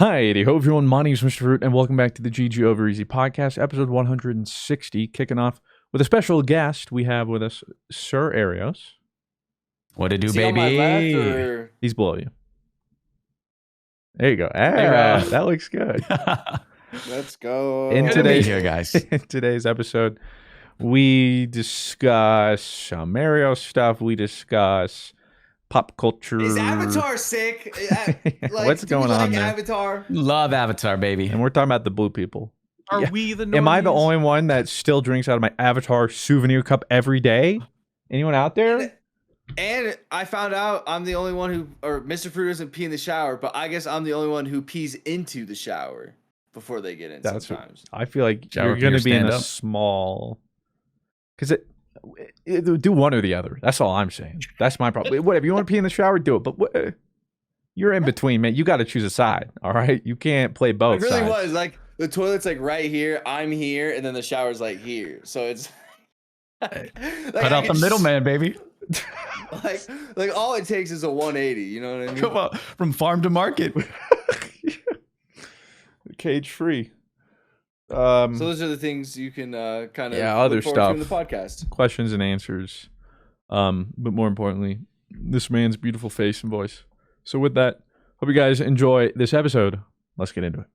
Hi, ho everyone. My name is Mr. Root, and welcome back to the GG Over Easy podcast, episode 160. Kicking off with a special guest. We have with us Sir Aaerios. What to do, Is he on my left baby? or? He's below you. There you go. That looks good. Let's go. In Good to be today's here, guys. in today's episode, we discuss some Arios stuff. We discuss pop culture. Is Avatar sick? What's going on there? Avatar? Love Avatar, baby. And we're talking about the blue people. Are Yeah. we the normies? Am I the only one that still drinks out of my Avatar souvenir cup every day? Anyone out there? And I found out I'm the only one who, or Mr. Fruit doesn't pee in the shower, but I guess I'm the only one who pees into the shower before they get in sometimes. I feel like Shower you're going to peer be in a stand up. small... Because do one or the other. That's all I'm saying. That's my problem. Whatever, you want to pee in the shower, do it. But you're in between, man. You got to choose a side, all right? You can't play both It really sides. was like the toilet's like right here, I'm here, and then the shower's like here. So it's like, Cut out the middleman, baby. like all it takes is a 180. You know what I mean? Come on, from farm to market. Cage free. So those are the things you can kind of other look forward to in the stuff. podcast. Questions and answers. But more importantly, this man's beautiful face and voice. So with that, hope you guys enjoy this episode. Let's get into it.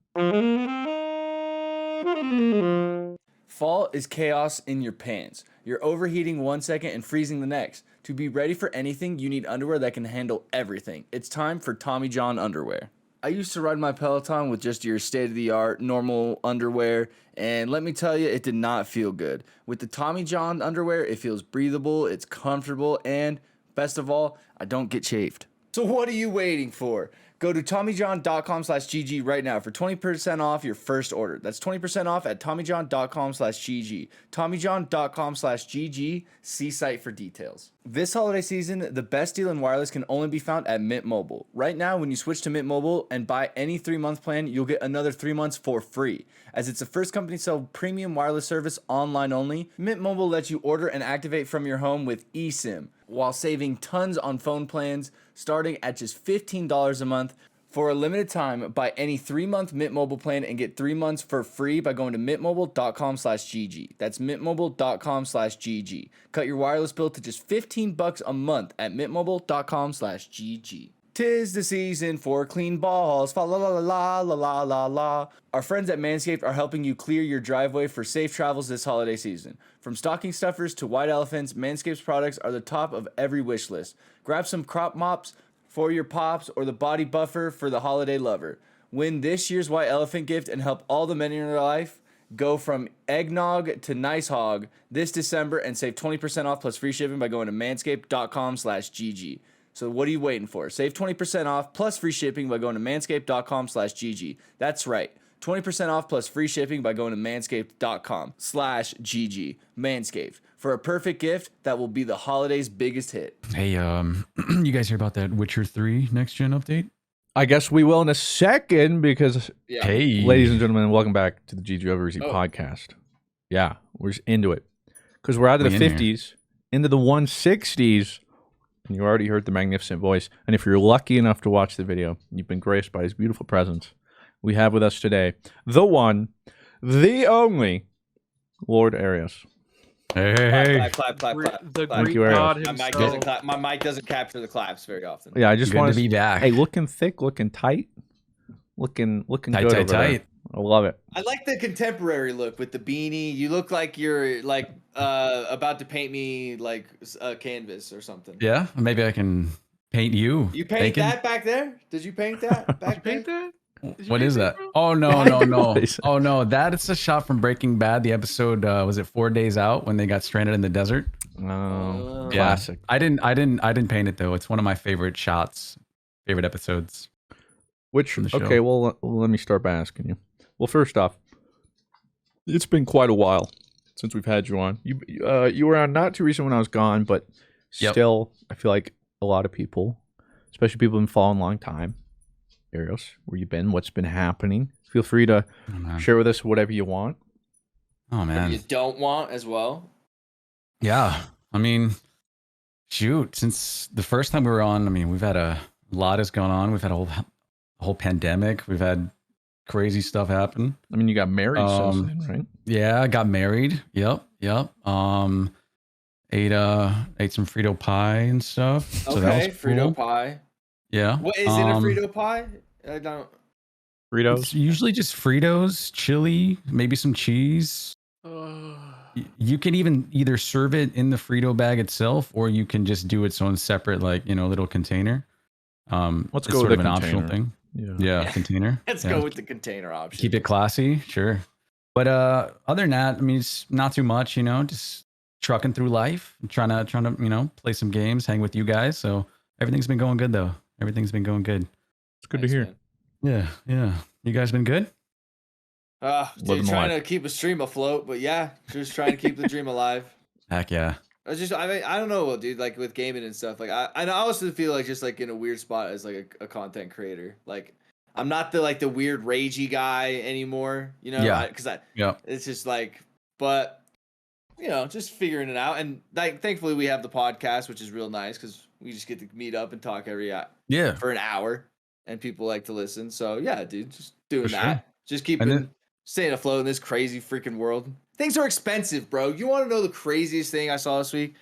Fall is chaos in your pants. You're overheating 1 second and freezing the next. To be ready for anything, you need underwear that can handle everything. It's time for Tommy John underwear. I used to ride my Peloton with just your state-of-the-art normal underwear, and let me tell you, it did not feel good. With the Tommy John underwear, it feels breathable, it's comfortable, and best of all, I don't get chafed. So what are you waiting for? Go to TommyJohn.com/GG right now for 20% off your first order. That's 20% off at TommyJohn.com/GG. TommyJohn.com/GG. See site for details. This holiday season, the best deal in wireless can only be found at Mint Mobile. Right now, when you switch to Mint Mobile and buy any 3-month plan, you'll get another 3 months for free. As it's the first company to sell premium wireless service online only, Mint Mobile lets you order and activate from your home with eSIM, while saving tons on phone plans starting at just $15 a month. For a limited time, buy any 3-month Mint Mobile plan and get 3 months for free by going to mintmobile.com/GG. That's mintmobile.com/GG. Cut your wireless bill to just $15 a month at mintmobile.com/GG. 'Tis the season for clean balls. Fa la la la la la la la. Our friends at Manscaped are helping you clear your driveway for safe travels this holiday season. From stocking stuffers to white elephants, Manscaped's products are the top of every wish list. Grab some crop mops for your pops or the body buffer for the holiday lover. Win this year's white elephant gift and help all the men in your life go from eggnog to nice hog this December and save 20% off plus free shipping by going to manscaped.com/GG. So what are you waiting for? Save 20% off plus free shipping by going to manscaped.com/GG. That's right. 20% off plus free shipping by going to manscaped.com/GG. Manscaped. For a perfect gift that will be the holiday's biggest hit. Hey, you guys hear about that Witcher 3 next gen update? I guess we will in a second because, Yeah. Hey, ladies and gentlemen, welcome back to the GG Over Easy Oh. podcast. Yeah, we're just into it. Because we're out of the We in here. 50s, into the 160s, and you already heard the magnificent voice. And if you're lucky enough to watch the video, you've been graced by his beautiful presence. We have with us today the one, the only, Lord Arios. Hey. Clap. The Clap. Greek Greek god My mic himself. doesn't clap. My mic doesn't capture the claps very often. Yeah, I just Good want to be back. Hey, looking thick, looking tight, looking Tight, good tight, over there. tight. I love it. I like the contemporary look with the beanie. You look like you're like about to paint me like a canvas or something. Yeah, maybe I can paint you. You paint Bacon? that back there? Did you paint that back Paint there? that? Did you What paint is that? bro? Oh no. Nice. Oh no, that's a shot from Breaking Bad. The episode was it 4 Days Out when they got stranded in the desert? Oh, Yeah. classic. I didn't paint it though. It's one of my favorite shots, favorite episodes. Which from the show. okay, well, let me start by asking you. Well, first off, it's been quite a while since we've had you on. You were on not too recent when I was gone, but Yep. still, I feel like a lot of people, especially people who've been following a long time. Arios, where you been? What's been happening? Feel free to Oh man. share with us whatever you want. Oh man. You don't want as well. Yeah. I mean, shoot, since the first time we were on, I mean, we've had a lot has gone on. We've had a whole pandemic. We've had crazy stuff happen. I mean, you got married since then, right? Yeah, I got married. Yep. Ate some Frito pie and stuff. So that was Okay, cool. Frito pie. Yeah. What is in a Frito pie? I don't. Fritos. It's usually just Fritos, chili, maybe some cheese. You can even either serve it in the Frito bag itself, or you can just do its own separate, like, little container. Let's It's go sort with of the an optional container. thing. Yeah. Yeah, container. Let's Yeah. go with the container option. Keep it classy, sure. But other than that, I mean, it's not too much, just trucking through life, trying to play some games, hang with you guys. So everything's been going good though. Everything's been going good. It's good to hear. Man. Yeah. You guys been good? Living the Trying life. to keep a stream afloat, but yeah, just trying to keep the dream alive. Heck yeah. I mean, I don't know, dude. Like with gaming and stuff, like I also feel like just like in a weird spot as like a content creator. Like I'm not the weird ragey guy anymore, Yeah. Because Yeah. it's just like, but just figuring it out. And like, thankfully we have the podcast, which is real nice because we just get to meet up and talk Yeah. for an hour, and people like to listen. So yeah, dude, just doing For that, sure. just keeping staying afloat in this crazy freaking world. Things are expensive, bro. You want to know the craziest thing I saw this week?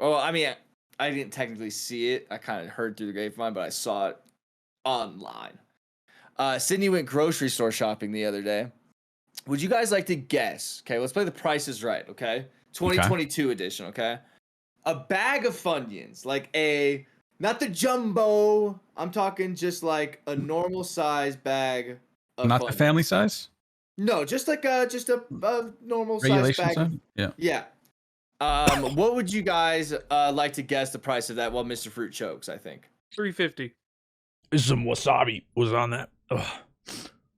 Oh, I mean, I didn't technically see it. I kind of heard through the grapevine, but I saw it online. Sydney went grocery store shopping the other day. Would you guys like to guess? Okay, let's play The Price is Right, okay? 2022 edition, okay? A bag of Funyuns, like not the jumbo, I'm talking just like a normal size bag of Not Funyuns. the family size? No, just like a normal size Regulation bag. size? Yeah. Yeah. What would you guys like to guess the price of that while Mr. Fruit chokes, I think? $3.50. Some wasabi was on that. Ugh.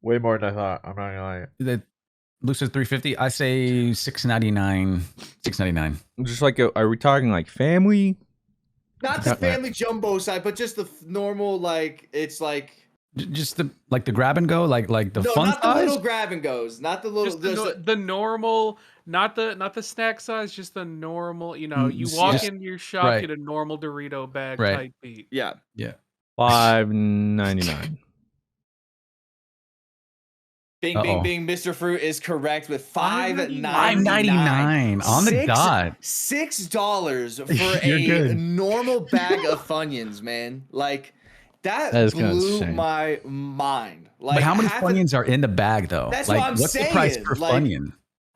Way more than I thought. I'm not gonna lie. Blue says $3.50. I say $6.99. $6.99. Just like, are we talking like family? Not the family jumbo size, but just the normal, like, it's like... Just the grab and go, like the No, fun not size? the little grab and goes. Not the little... Just the normal, not the snack size, just the normal, you walk into your shop, right. get a normal Dorito bag Right. type beat. Yeah. $5.99. Bing, bing, bing. Mr. Fruit is correct with $5.99. $5.99 on the dot. $6 for You're a good. normal bag of Funyuns, man. Like, that is kinda blew insane. my mind. Like, But how many half Funyuns are in the bag though? That's like, what I'm what's saying. the price per Like, Funyun?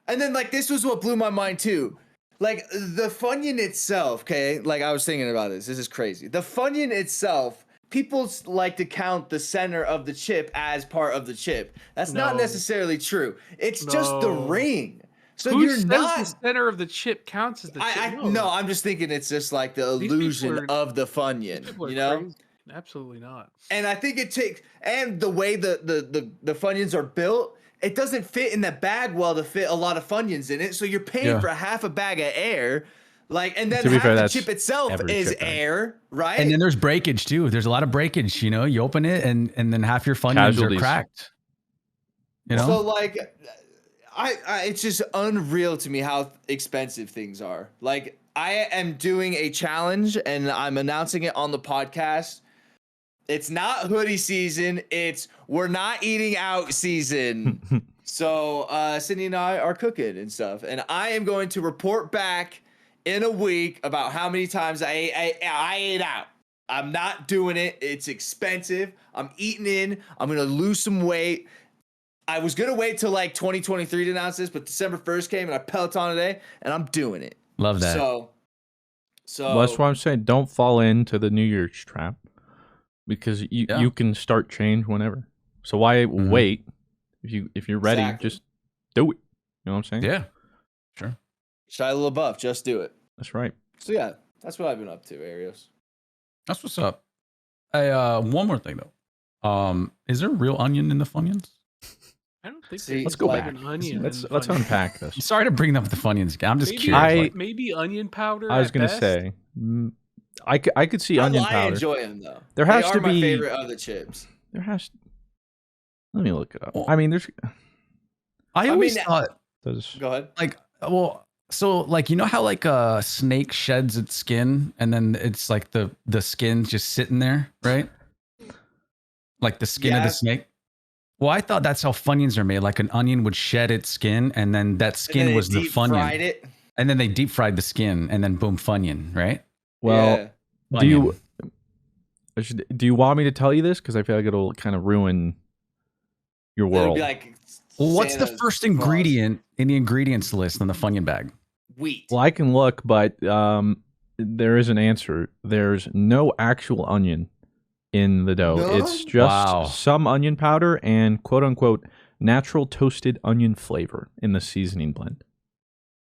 And then, like, this was what blew my mind, too. Like, the Funyun itself, okay? Like, I was thinking about this. This is crazy. The Funyun itself, people like to count the center of the chip as part of the chip. That's not No. necessarily true. It's just the No. ring. So Who you're says not... the center of the chip counts as the chip? No, I'm just thinking it's just like the These people illusion are- of the These Funyun, people are you know? crazy. Absolutely not. And I think it takes... And the way the Funyuns are built, it doesn't fit in the bag well to fit a lot of Funyuns in it. So you're paying for half a bag of air. Like, and then To be half fair, the that's chip itself every is chip bag. air, right? And then there's breakage too. There's a lot of breakage. You open it and then half your Funyuns Casualties. are cracked. So like, it's just unreal to me how expensive things are. Like, I am doing a challenge and I'm announcing it on the podcast. It's not hoodie season. It's we're not eating out season. So Sydney and I are cooking and stuff, and I am going to report back in a week about how many times I ate out. I'm not doing it. It's expensive. I'm eating in. I'm gonna lose some weight. I was gonna wait till like 2023 to announce this, but December 1st came and I Peloton today, and I'm doing it. Love that. So Well, that's why I'm saying don't fall into the New Year's trap, because you can start change whenever. So why wait? If you're ready, just do it. You know what I'm saying? Yeah. Sure. Shia LaBeouf, just do it. That's right. So yeah, that's what I've been up to, Arios. That's what's up. One more thing though. Is there real onion in the Funyuns? I don't think See, there's Let's go like back. an onion. Let's in the Funyuns. unpack I'm this. sorry to bring up the Funyuns again. I'm just Maybe, curious. maybe onion powder. I was at gonna best. say, I could see onion I powder. enjoy them though. There has they to are my be- favorite of the chips. There has. Let me look it up. Well, I mean, there's. I always mean, thought There's Go ahead. like, well, so like, you know how like a snake sheds its skin and then it's like the skin's just sitting there, right? Like the skin of the Yes. snake? Well, I thought that's how Funyuns are made. Like an onion would shed its skin, and then that And skin then they was the deep Funyun. fried it. And then they deep fried the skin, and then boom, Funyun, right? Well, Yeah. do you want me to tell you this? Because I feel like it'll kind of ruin your It'll world. be like Well, what's the Santa's first claws. ingredient in the ingredients list on the Funyun bag? Wheat. Well, I can look, but there is an answer. There's no actual onion in the dough. No? It's just Wow. some onion powder and quote unquote natural toasted onion flavor in the seasoning blend.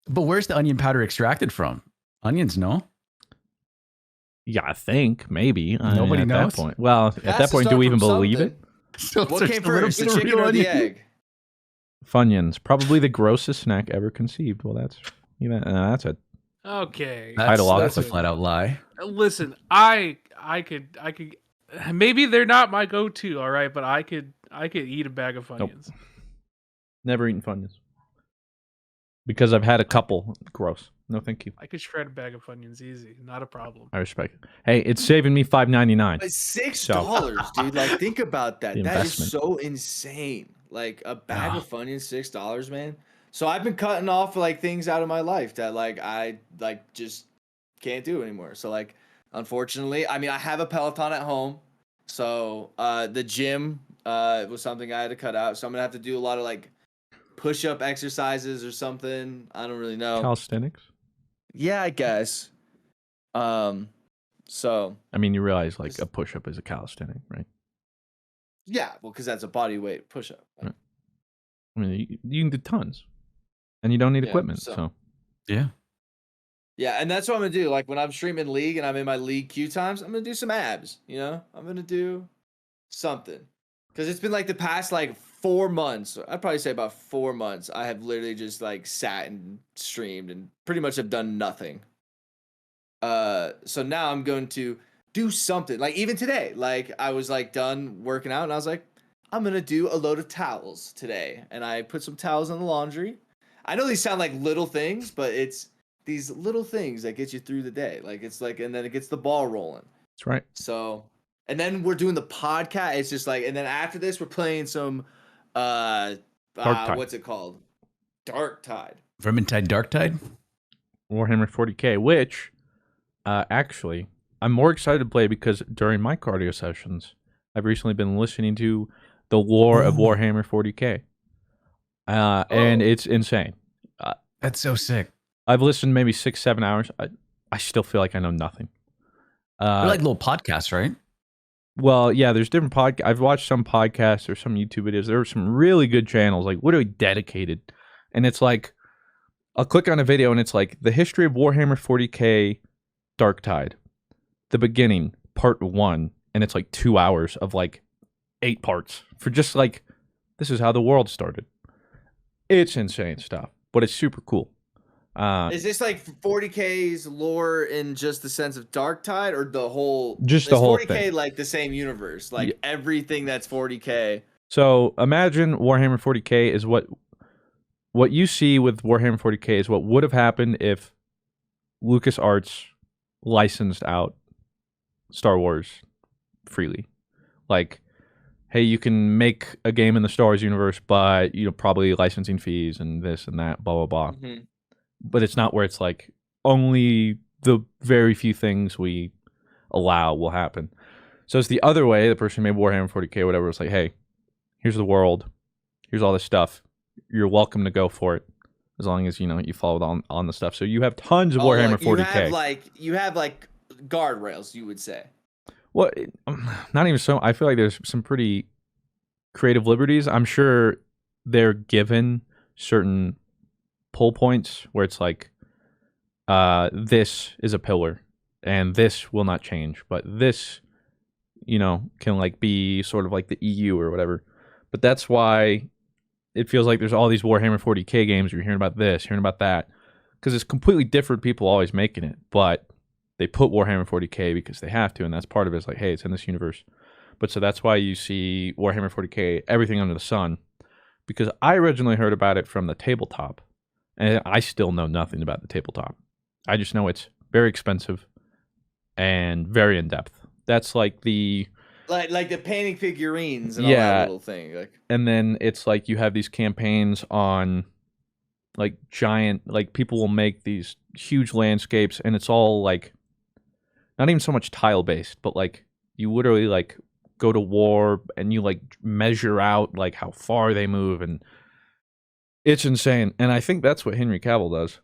But where's the onion powder extracted from? Onions, no? Yeah, I think maybe. Nobody at knows? that point. Well, It at has that to point, do start we even from believe something. it? So What there's came a little first, the bit of chicken real or the onion. egg? Funyuns, probably the grossest snack ever conceived. Well, that's a Okay. Title off That's a with- flat out lie. Listen, I could maybe they're not my go-to, all right, but I could eat a bag of Funyuns. never eaten Funyuns because I've had a couple. Gross. No, thank you. I could shred a bag of Funyuns easy, not a problem. I respect it. Hey, it's saving me $5.99. But $6, dude. Like, think about that. The That is investment. so insane. Like a bag of Funyuns, $6, man. So I've been cutting off like things out of my life that like I like just can't do anymore. So like, unfortunately, I mean, I have a Peloton at home, so the gym was something I had to cut out. So I'm gonna have to do a lot of like push-up exercises or something. I don't really know. Calisthenics. Yeah, I guess. So I mean, you realize like a push-up is a calisthenic, right? yeah, well, because that's a body weight push-up. Right. I mean, you can do tons, and you don't need Yeah, equipment. so- So Yeah. Yeah, and that's what I'm gonna do. Like when I'm streaming League and I'm in my League queue times, I'm gonna do some abs. You know, I'm gonna do something because it's been like the past like 4 months. I'd probably say about 4 months. I have literally just like sat and streamed and pretty much have done nothing. So now I'm going to do something. Like even today, like I was like done working out and I was like, I'm gonna do a load of towels today, and I put some towels in the laundry. I know these sound like little things, but it's these little things that get you through the day. Like it's like, and then it gets the ball rolling. that's right. So, and then we're doing the podcast. It's just like, and then after this, we're playing some, Tide. what's it called? Dark Tide. Vermintide Darktide? Warhammer 40K, which actually I'm more excited to play because during my cardio sessions, I've recently been listening to the lore of Warhammer 40K, and it's insane. That's so sick. I've listened maybe 6-7 hours. I still feel like I know nothing. They're like little podcasts, right? Well, yeah, there's different podcasts. I've watched some podcasts or some YouTube videos. There are some really good channels, like literally dedicated. And it's like, I'll click on a video and it's like the history of Warhammer 40K Dark Tide, the beginning, part 1. And it's like 2 hours of like 8 parts for just like, this is how the world started. It's insane stuff, but it's super cool. Is this like 40K's lore in just the sense of Dark Tide, or the whole? Just the is whole 40K thing. like the same universe, like Yeah. everything that's 40K. So imagine Warhammer 40K is what you see with Warhammer 40K is what would have happened if LucasArts licensed out Star Wars freely. Like, hey, you can make a game in the Star Wars universe, but probably licensing fees and this and that, blah blah blah. Mhm. But it's not where it's like only the very few things we allow will happen. So it's the other way. The person who made Warhammer 40K, whatever, was like, hey, here's the world, here's all this stuff. You're welcome to go for it as long as you follow on the stuff. So you have tons of Warhammer 40K. You have like guardrails, you would say. Well, not even so. I feel like there's some pretty creative liberties. I'm sure they're given certain pull points where it's like, this is a pillar and this will not change, but this, can like be sort of like the EU or whatever. But that's why it feels like there's all these Warhammer 40K games. You're hearing about this, hearing about that, because it's completely different people always making it, but they put Warhammer 40K because they have to, and that's part of it. It's like, hey, it's in this universe. But so that's why you see Warhammer 40K, everything under the sun, because I originally heard about it from the tabletop, and I still know nothing about the tabletop. I just know it's very expensive and very in-depth. That's like the Like the painting figurines and all Yeah. that little thing. Like, And then it's like you have these campaigns on like giant, like people will make these huge landscapes, and it's all like not even so much tile based, but like you literally like go to war and you like measure out like how far they move, and it's insane. And I think that's what Henry Cavill does.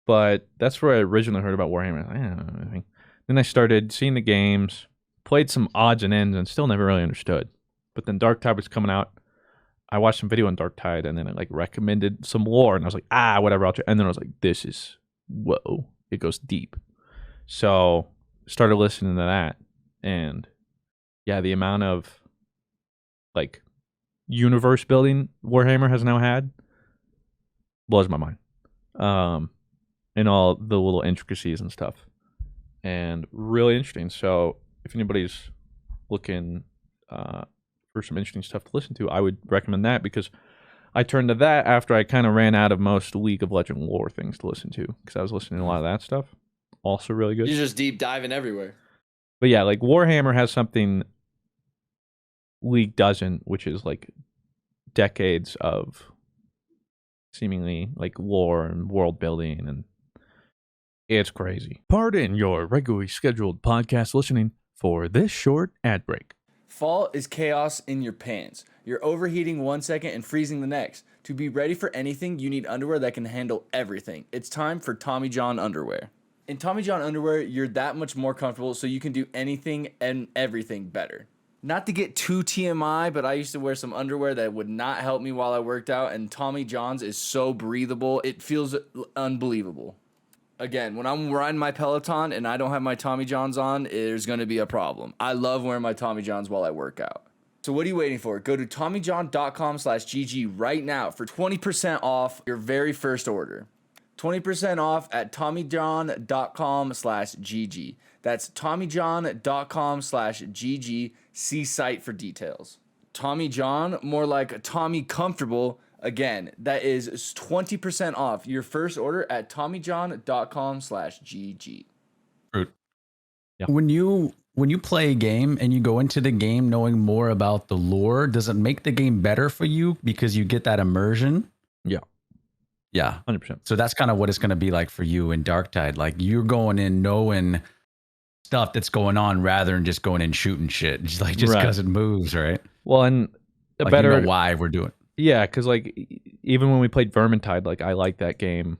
But that's where I originally heard about Warhammer. I don't know anything. Then I started seeing the games, played some odds and ends, and still never really understood. But then Dark Tide was coming out. I watched some video on Dark Tide, and then it like recommended some lore, and I was like, whatever, I'll try. And then I was like, this is, whoa, it goes deep. So started listening to that, and yeah, the amount of like universe building Warhammer has now had blows my mind. And all the little intricacies and stuff, and really interesting. So if anybody's looking for some interesting stuff to listen to, I would recommend that, because I turned to that after I kind of ran out of most League of Legends lore things to listen to, because I was listening to a lot of that stuff. Also really good. you're just deep diving everywhere. But yeah, like Warhammer has something League doesn't, which is like decades of seemingly like lore and world building, and it's crazy. Pardon your regularly scheduled podcast listening for this short ad break. Fall is chaos in your pants. You're overheating 1 second and freezing the next. To be ready for anything, you need underwear that can handle everything. It's time for Tommy John underwear. In Tommy John underwear, you're that much more comfortable, so you can do anything and everything better. Not to get too TMI, but I used to wear some underwear that would not help me while I worked out, and Tommy John's is so breathable, it feels unbelievable. Again, when I'm riding my Peloton and I don't have my Tommy Johns on, there's going to be a problem. I love wearing my Tommy Johns while I work out. So what are you waiting for? Go to TommyJohn.com/GG right now for 20% off your very first order. 20% off at TommyJohn.com/GG. That's TommyJohn.com/GG. See site for details. Tommy John, more like Tommy Comfortable. Again, that is 20% off your first order at TommyJohn.com/GG. Fruit. Yeah. When you play a game and you go into the game knowing more about the lore, does it make the game better for you because you get that immersion? Yeah. Yeah. 100%. So that's kind of what it's going to be like for you in Dark Tide. Like you're going in knowing stuff that's going on rather than just going in shooting shit. Just Right. because it moves, right? Well, and a Like better you know why we're doing it. Yeah, because like even when we played Vermintide, like I liked that game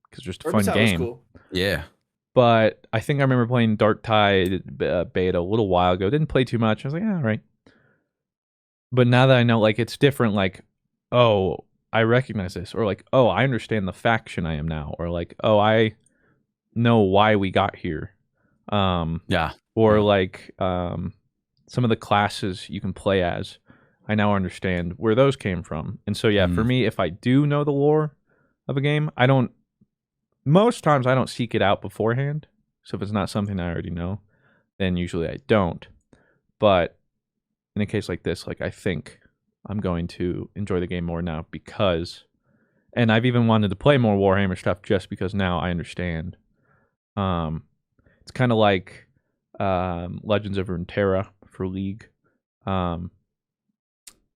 because it's just a fun game. Was cool. Yeah. But I think I remember playing Dark Tide beta a little while ago. Didn't play too much. I was like, all right. But now that I know, like it's different. Like, oh, I recognize this, or like, oh, I understand the faction I am now, or like, oh, I know why we got here. Yeah. Or like some of the classes you can play as. I now understand where those came from. And so, yeah, for me, if I do know the lore of a game, most times I don't seek it out beforehand. So if it's not something I already know, then usually I don't. But in a case like this, like I think I'm going to enjoy the game more now because, and I've even wanted to play more Warhammer stuff just because now I understand. It's kind of like Legends of Runeterra for League.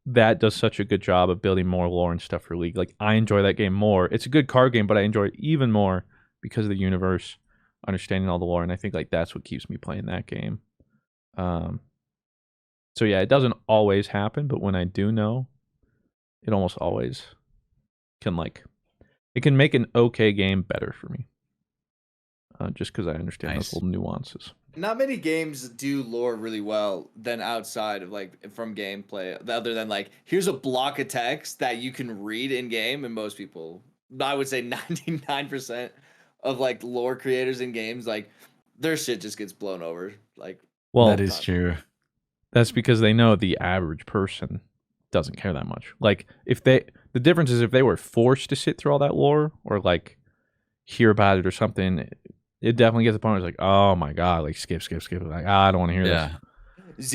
That does such a good job of building more lore and stuff for League. Like I enjoy that game more. It's a good card game, but I enjoy it even more because of the universe, understanding all the lore, and I think like that's what keeps me playing that game. So yeah, it doesn't always happen, but when I do know, it almost always can it can make an okay game better for me. Just because I understand those little nuances. Not many games do lore really well than outside of from gameplay, other than here's a block of text that you can read in game, and most people, I would say 99% of lore creators in games, their shit just gets blown over. Well, that is true. That's because they know the average person doesn't care that much. The difference is if they were forced to sit through all that lore or hear about it or something, it definitely gets to the point where it's oh my god, skip. I don't want to hear this.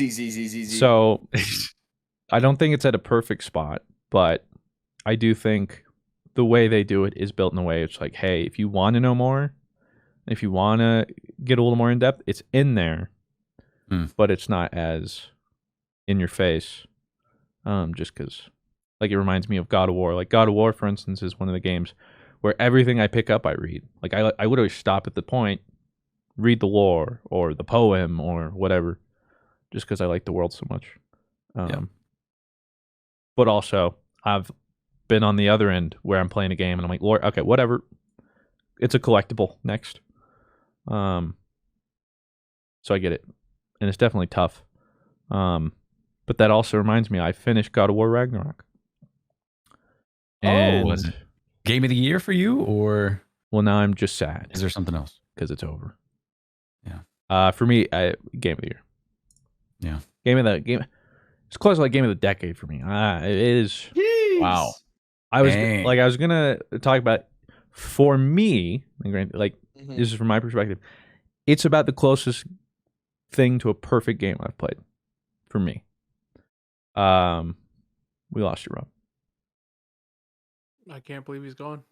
Z. So I don't think it's at a perfect spot, but I do think the way they do it is built in a way it's hey, if you want to know more, if you want to get a little more in depth, it's in there. but it's not as in your face. Just because, like, it reminds me of God of War. Like God of War, for instance, is one of the games where everything I pick up, I read. Like I literally stop at the point, read the lore or the poem or whatever, just because I like the world so much. But also, I've been on the other end where I'm playing a game and I'm like, Lord, okay, whatever. It's a collectible next. So I get it. And it's definitely tough. But that also reminds me, I finished God of War Ragnarok. And was it game of the year for you, or well, now I'm just sad. Is there something else? Because it's over. Yeah. For me, game of the year. Yeah. Game. It's close to like game of the decade for me. It is. Jeez. Wow. I was Dang. like, I was gonna talk about, for me, like Mhm. this is from my perspective. It's about the closest thing to a perfect game I've played, for me. We lost you, Rob. I can't believe he's gone.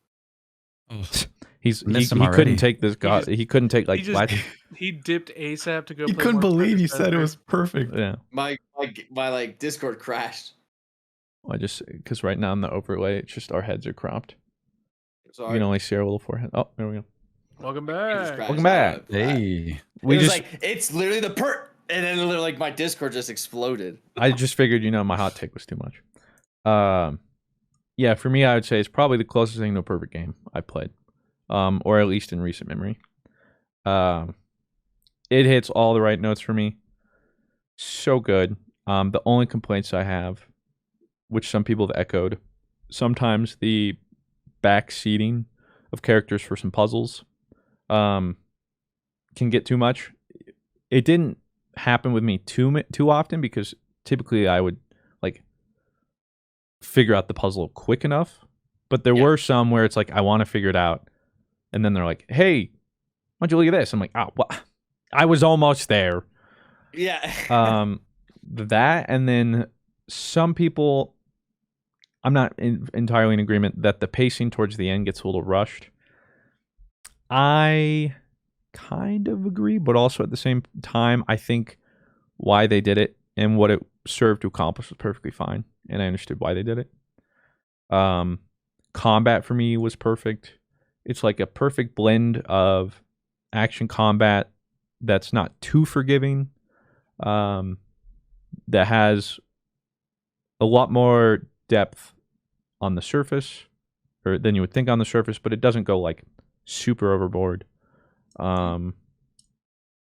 He Missed him couldn't already. take this. He couldn't take like he just what? he dipped ASAP to go. You play couldn't more believe Private you said it Spencer. was perfect. Yeah. My like Discord crashed. I just because right now in the overlay, it's just our heads are cropped. Sorry. You can only see our little forehead. Oh, there we go. Welcome It just back. crashed. Welcome back. Hey. We it was just. like it's literally the and then literally like my Discord just exploded. I just figured, my hot take was too much. Yeah, for me, I would say it's probably the closest thing to a perfect game I played, or at least in recent memory. It hits all the right notes for me. So good. The only complaints I have, which some people have echoed, sometimes the backseating of characters for some puzzles can get too much. It didn't happen with me too often because typically I would like figure out the puzzle quick enough, but there were some where it's like I want to figure it out, and then they're like, "Hey, why don't you look at this?" I'm like, "Oh, well, I was almost there." Yeah. That, and then some people, I'm not entirely in agreement that the pacing towards the end gets a little rushed. I kind of agree, but also at the same time, I think why they did it and what it served to accomplish was perfectly fine, and I understood why they did it. Combat for me was perfect. It's like a perfect blend of action combat that's not too forgiving, that has a lot more depth on the surface, or than you would think on the surface, but it doesn't go like super overboard.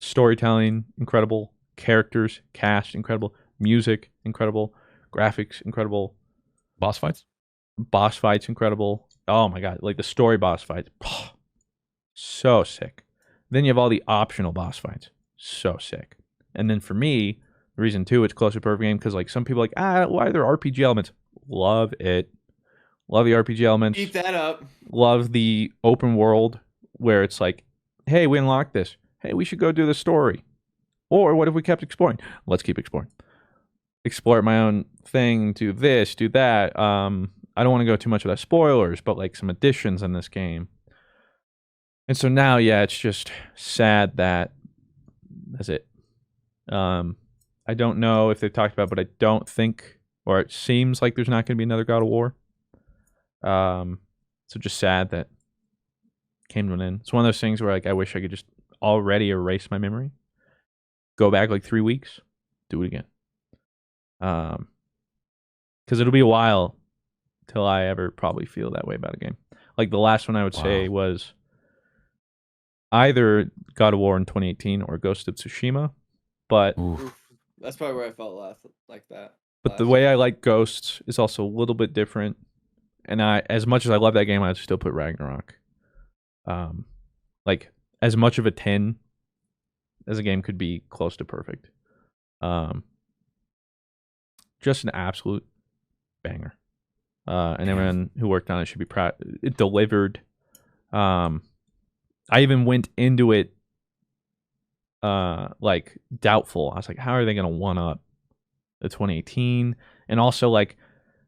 Storytelling incredible, characters, cast incredible, music incredible, graphics incredible, Boss fights? boss fights incredible. Oh my god, like the story boss fights, so sick. Then you have all the optional boss fights, so sick. And then for me, the reason too it's close to perfect game because like some people are like, why are there RPG elements? Love it. Love the RPG elements. Keep that up. Love the open world where it's like, hey, we unlocked this. Hey, we should go do the story. Or what if we kept exploring? Let's keep exploring. Explore my own thing, do this, do that. I don't want to go too much without spoilers, but like some additions in this game. And so now, yeah, it's just sad that that's it. I don't know if they've talked about it, but I don't think, or it seems like there's not going to be another God of War. So just sad that came to an end. It's one of those things where like I wish I could just already erase my memory, go back like 3 weeks, do it again. Because it'll be a while till I ever probably feel that way about a game. Like the last one I would say was either God of War in 2018 or Ghost of Tsushima, but Oof. That's probably where I felt last like that. But the way I like Ghosts is also a little bit different. And as much as I love that game, I'd still put Ragnarok. Like as much of a 10 as a game could be, close to perfect. Just an absolute banger. And everyone who worked on it should be proud. It delivered. I even went into it like doubtful. I was like, how are they going to one up the 2018? And also like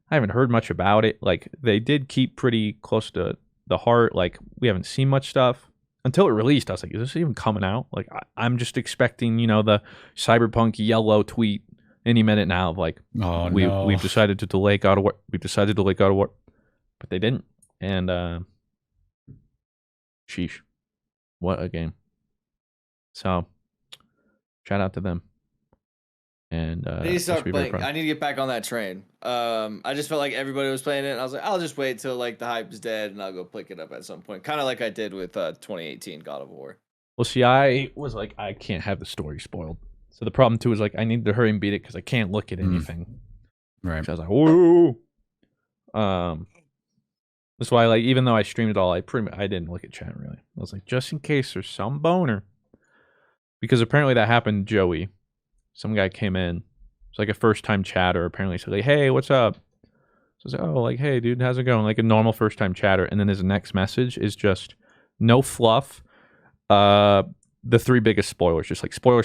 I haven't heard much about it. Like they did keep pretty close to the heart. Like we haven't seen much stuff. until it released, I was like, is this even coming out? Like, I'm just expecting, the Cyberpunk yellow tweet any minute now of like, Oh no. we've decided to delay God of War. We've decided to delay God of War, but they didn't. And sheesh, what a game! So, shout out to them. And I need to start playing. I need to get back on that train. I just felt like everybody was playing it, and I was like, I'll just wait till like the hype is dead, and I'll go pick it up at some point. Kind of like I did with 2018 God of War. Well, see, I was like, I can't have the story spoiled. So the problem too is like, I need to hurry and beat it because I can't look at anything. Right. So I was like, whoa. That's why, like, even though I streamed it all, I didn't look at chat really. I was like, just in case there's some boner, because apparently that happened to Joey. Some guy came in. It's like a first-time chatter. Apparently said, like, hey, what's up? So I was like, oh, like, hey, dude, how's it going? Like a normal first-time chatter. And then his next message is just no fluff. The 3 biggest spoilers. Just like spoiler.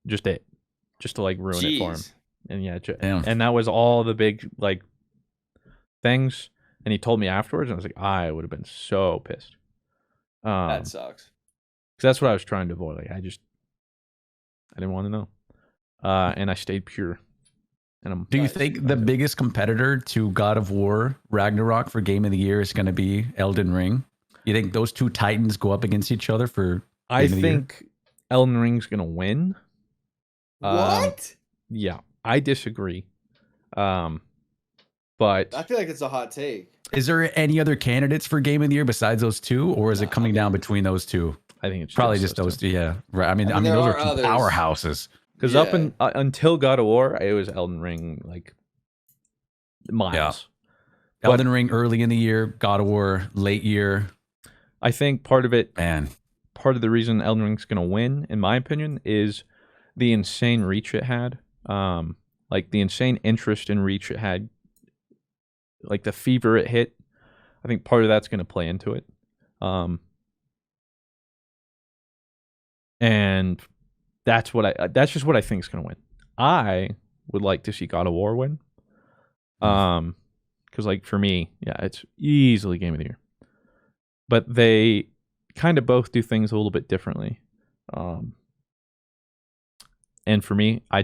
Just it. Just to like ruin it for him. And yeah, and that was all the big like things. And he told me afterwards, and I was like, I would have been so pissed. That sucks. Because that's what I was trying to avoid. Like, I didn't want to know. And I stayed pure. And Do you think the biggest competitor to God of War Ragnarok for Game of the Year is going to be Elden Ring? You think those two titans go up against each other for I think Elden Ring's going to win. What? Yeah, I disagree. But I feel like it's a hot take. Is there any other candidates for Game of the Year besides those two, or is it coming down between those two? I think it's probably just those two. Yeah, right. I mean those are two others. Powerhouses. Because up until God of War, it was Elden Ring like miles. Yeah. Elden Ring early in the year, God of War late year. I think part of the reason Elden Ring's going to win, in my opinion, is the insane reach it had. Like the insane interest in reach it had. Like the fever it hit. I think part of that's going to play into it. And that's just what I think is going to win. I would like to see God of War win. Because like for me, it's easily Game of the Year. But they kind of both do things a little bit differently. And for me, I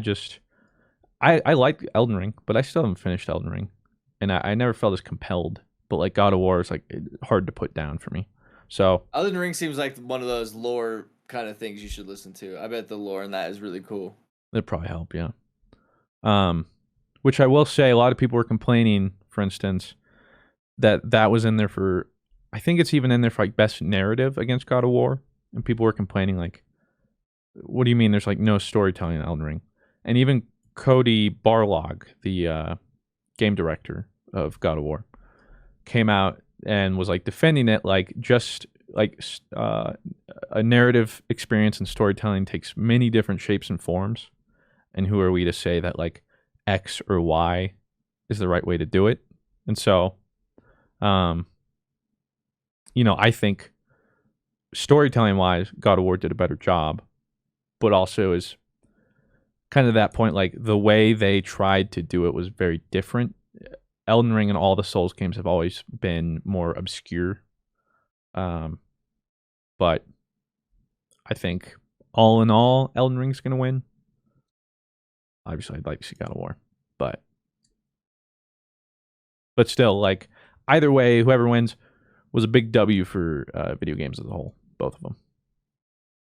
like Elden Ring, but I still haven't finished Elden Ring. And I never felt as compelled. But like God of War is like hard to put down for me. So Elden Ring seems like one of those lore kind of things you should listen to. I bet the lore in that is really cool. It'd probably help, yeah. Which I will say, a lot of people were complaining, for instance, that was in there for, I think it's even in there for like best narrative against God of War, and people were complaining like, what do you mean there's like no storytelling in Elden Ring? And even Cody Barlog, the game director of God of War, came out and was like defending it like just like a narrative experience and storytelling takes many different shapes and forms, and who are we to say that like X or Y is the right way to do it? And so I think storytelling wise God of War did a better job, but also is kind of that point, like the way they tried to do it was very different. Elden Ring and all the Souls games have always been more obscure. But I think all in all, Elden Ring's going to win. Obviously, I'd like to see God of War, but still, like either way, whoever wins was a big W for video games as a whole, both of them.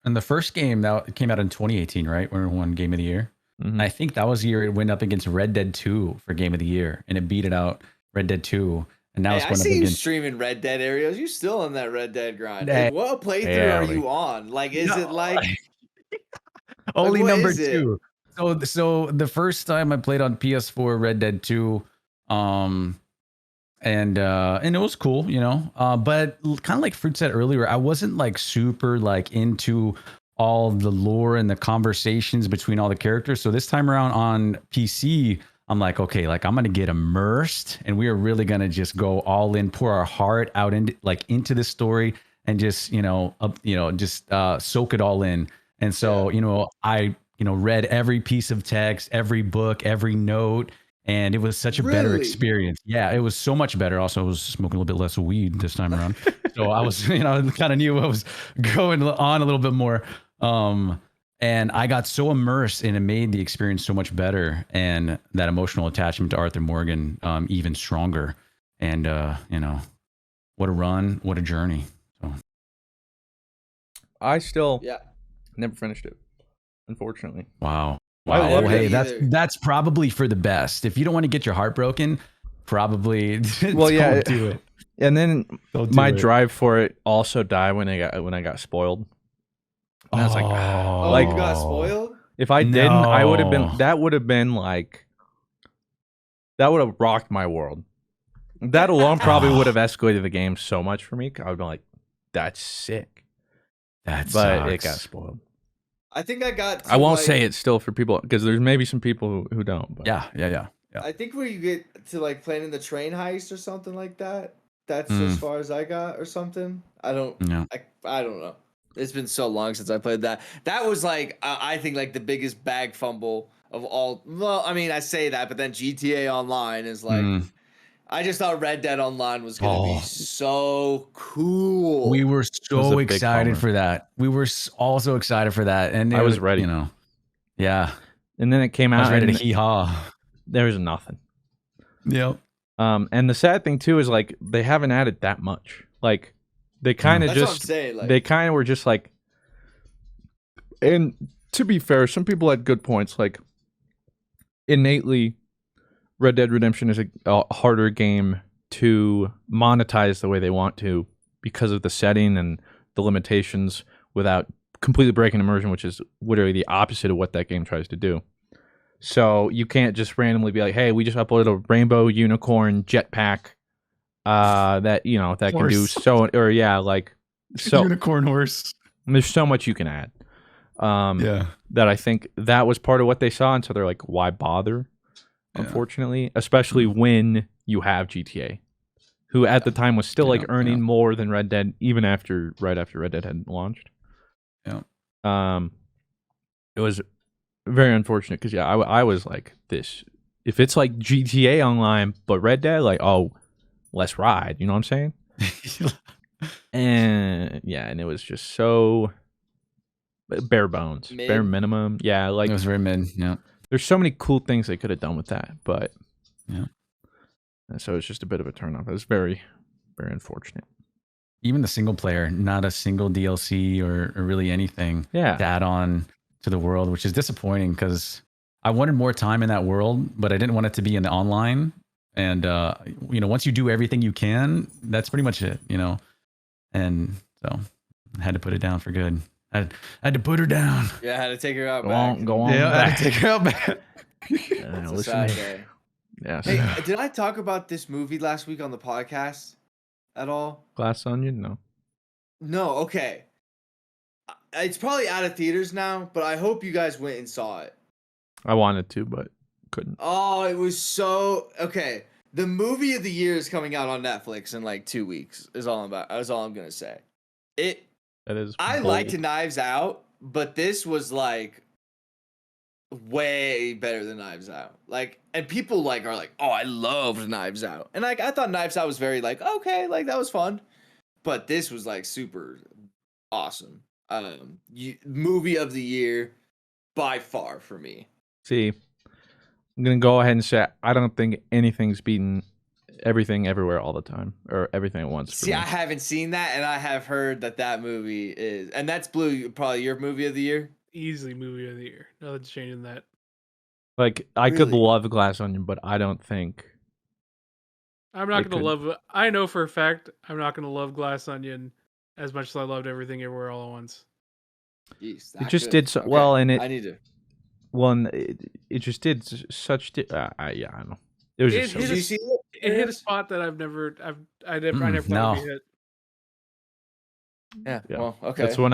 And the first game that came out in 2018, right? When it won Game of the Year. Mm-hmm. I think that was the year it went up against Red Dead 2 for Game of the Year, and it beat it out, Red Dead 2. And now it's going up against. You streaming Red Dead, Aaerios. You still on that Red Dead grind? Like, what playthrough are you on? Like, is it like only number 2? So the first time I played on PS4 Red Dead 2, and it was cool, but kind of like Fruit said earlier, I wasn't like super like into all the lore and the conversations between all the characters. So this time around on PC, I'm like, okay, like I'm gonna get immersed, and we are really gonna just go all in, pour our heart out into this story, and just soak it all in. And so I read every piece of text, every book, every note, and it was such a better Really? experience. Yeah, it was so much better. Also, I was smoking a little bit less weed this time around, so I was, kind of knew I was going on a little bit more. And I got so immersed, and it made the experience so much better, and that emotional attachment to Arthur Morgan even stronger. And what a run, what a journey. So I still Yeah. never finished it, unfortunately. wow. I Wow. love Well, hey, it. that's probably for the best. If you don't want to get your heart broken, probably Well, yeah, don't do it. And then Don't do my it. drive for it also died when I got spoiled. And I was like, Oh, like, you got spoiled? if I didn't, I would have been. No. That would have been like, that would have rocked my world. That alone probably would have escalated the game so much for me. I would be like, that's sick. That But it sucks. got spoiled. I think I got. I won't say it still for people because there's maybe some people who don't. But. Yeah. I think where you get to like planning the train heist or something like that. That's Mm. as far as I got or something. I don't. Yeah. I don't know. It's been so long since I played that. That was like I think like the biggest bag fumble of all. Well, I mean I say that, but then GTA Online is like. Mm. I just thought Red Dead Online was gonna be Oh. so cool. We were was a so big excited bummer. for that. We were also excited for that, and I was ready. Yeah, And then it came I out was ready to and hee haw. there was nothing. Yep. And the sad thing too is like they haven't added that much. Like they kind of That's what I'm just saying. Like they kind of were just like. And to be fair, some people had good points. Like innately, Red Dead Redemption is a harder game to monetize the way they want to because of the setting and the limitations without completely breaking immersion, which is literally the opposite of what that game tries to do. So you can't just randomly be like, "Hey, we just uploaded a rainbow unicorn jetpack that that can do Horse. so," or so. Unicorn horse. There's so much you can add. Yeah. That I think that was part of what they saw, and so they're like, "Why bother?" Yeah. Unfortunately, especially when you have GTA, who at the time was still like Yeah, earning yeah. more than Red Dead, even right after Red Dead had launched. Yeah. It was very unfortunate because I was like this. If it's like GTA Online but Red Dead, like let's ride. You know what I'm saying? And and it was just so bare bones, Mid. bare minimum. Yeah, like It was very mid. Yeah. there's so many cool things they could have done with that, but Yeah. and so it's just a bit of a turnoff. It was very, very unfortunate. Even the single player, not a single DLC or really anything Yeah, to add on to the world, which is disappointing because I wanted more time in that world, but I didn't want it to be in the online. And once you do everything you can, that's pretty much it. And so I had to put it down for good. I had to put her down. yeah, I had to take her out go back. on, go on. Yeah, I had back. to take her out back. It's a Listen, sad day. yes. Hey, did I talk about this movie last week on the podcast at all? Glass Onion, no. No. Okay. It's probably out of theaters now, but I hope you guys went and saw it. I wanted to, but couldn't. Oh, it was so okay. The movie of the year is coming out on Netflix in like 2 weeks. Is all I'm gonna say. That is. I bold. liked Knives Out, but this was like way better than Knives Out. Like, and people like are like, oh, I loved Knives Out, and like I thought Knives Out was very like okay, like that was fun, but this was like super awesome. Movie of the year by far for me. See, I'm gonna go ahead and say I don't think anything's beaten Everything Everywhere All the Time or Everything at Once. For See, me. I haven't seen that, and I have heard that movie is, and that's probably your movie of the year. Easily movie of the year. Nothing's changing that. Like I could Really? love Glass Onion, but I don't think. I'm not It gonna could- love. I know for a fact I'm not gonna love Glass Onion as much as I loved Everything Everywhere All at Once. Jeez, It that just good. did so Okay, well, and I need to. it just did such. I don't know. It was It just so hit Did good. you see it? It hit a spot that I never thought no. would be hit. Yeah. Yeah. Well, okay. That's when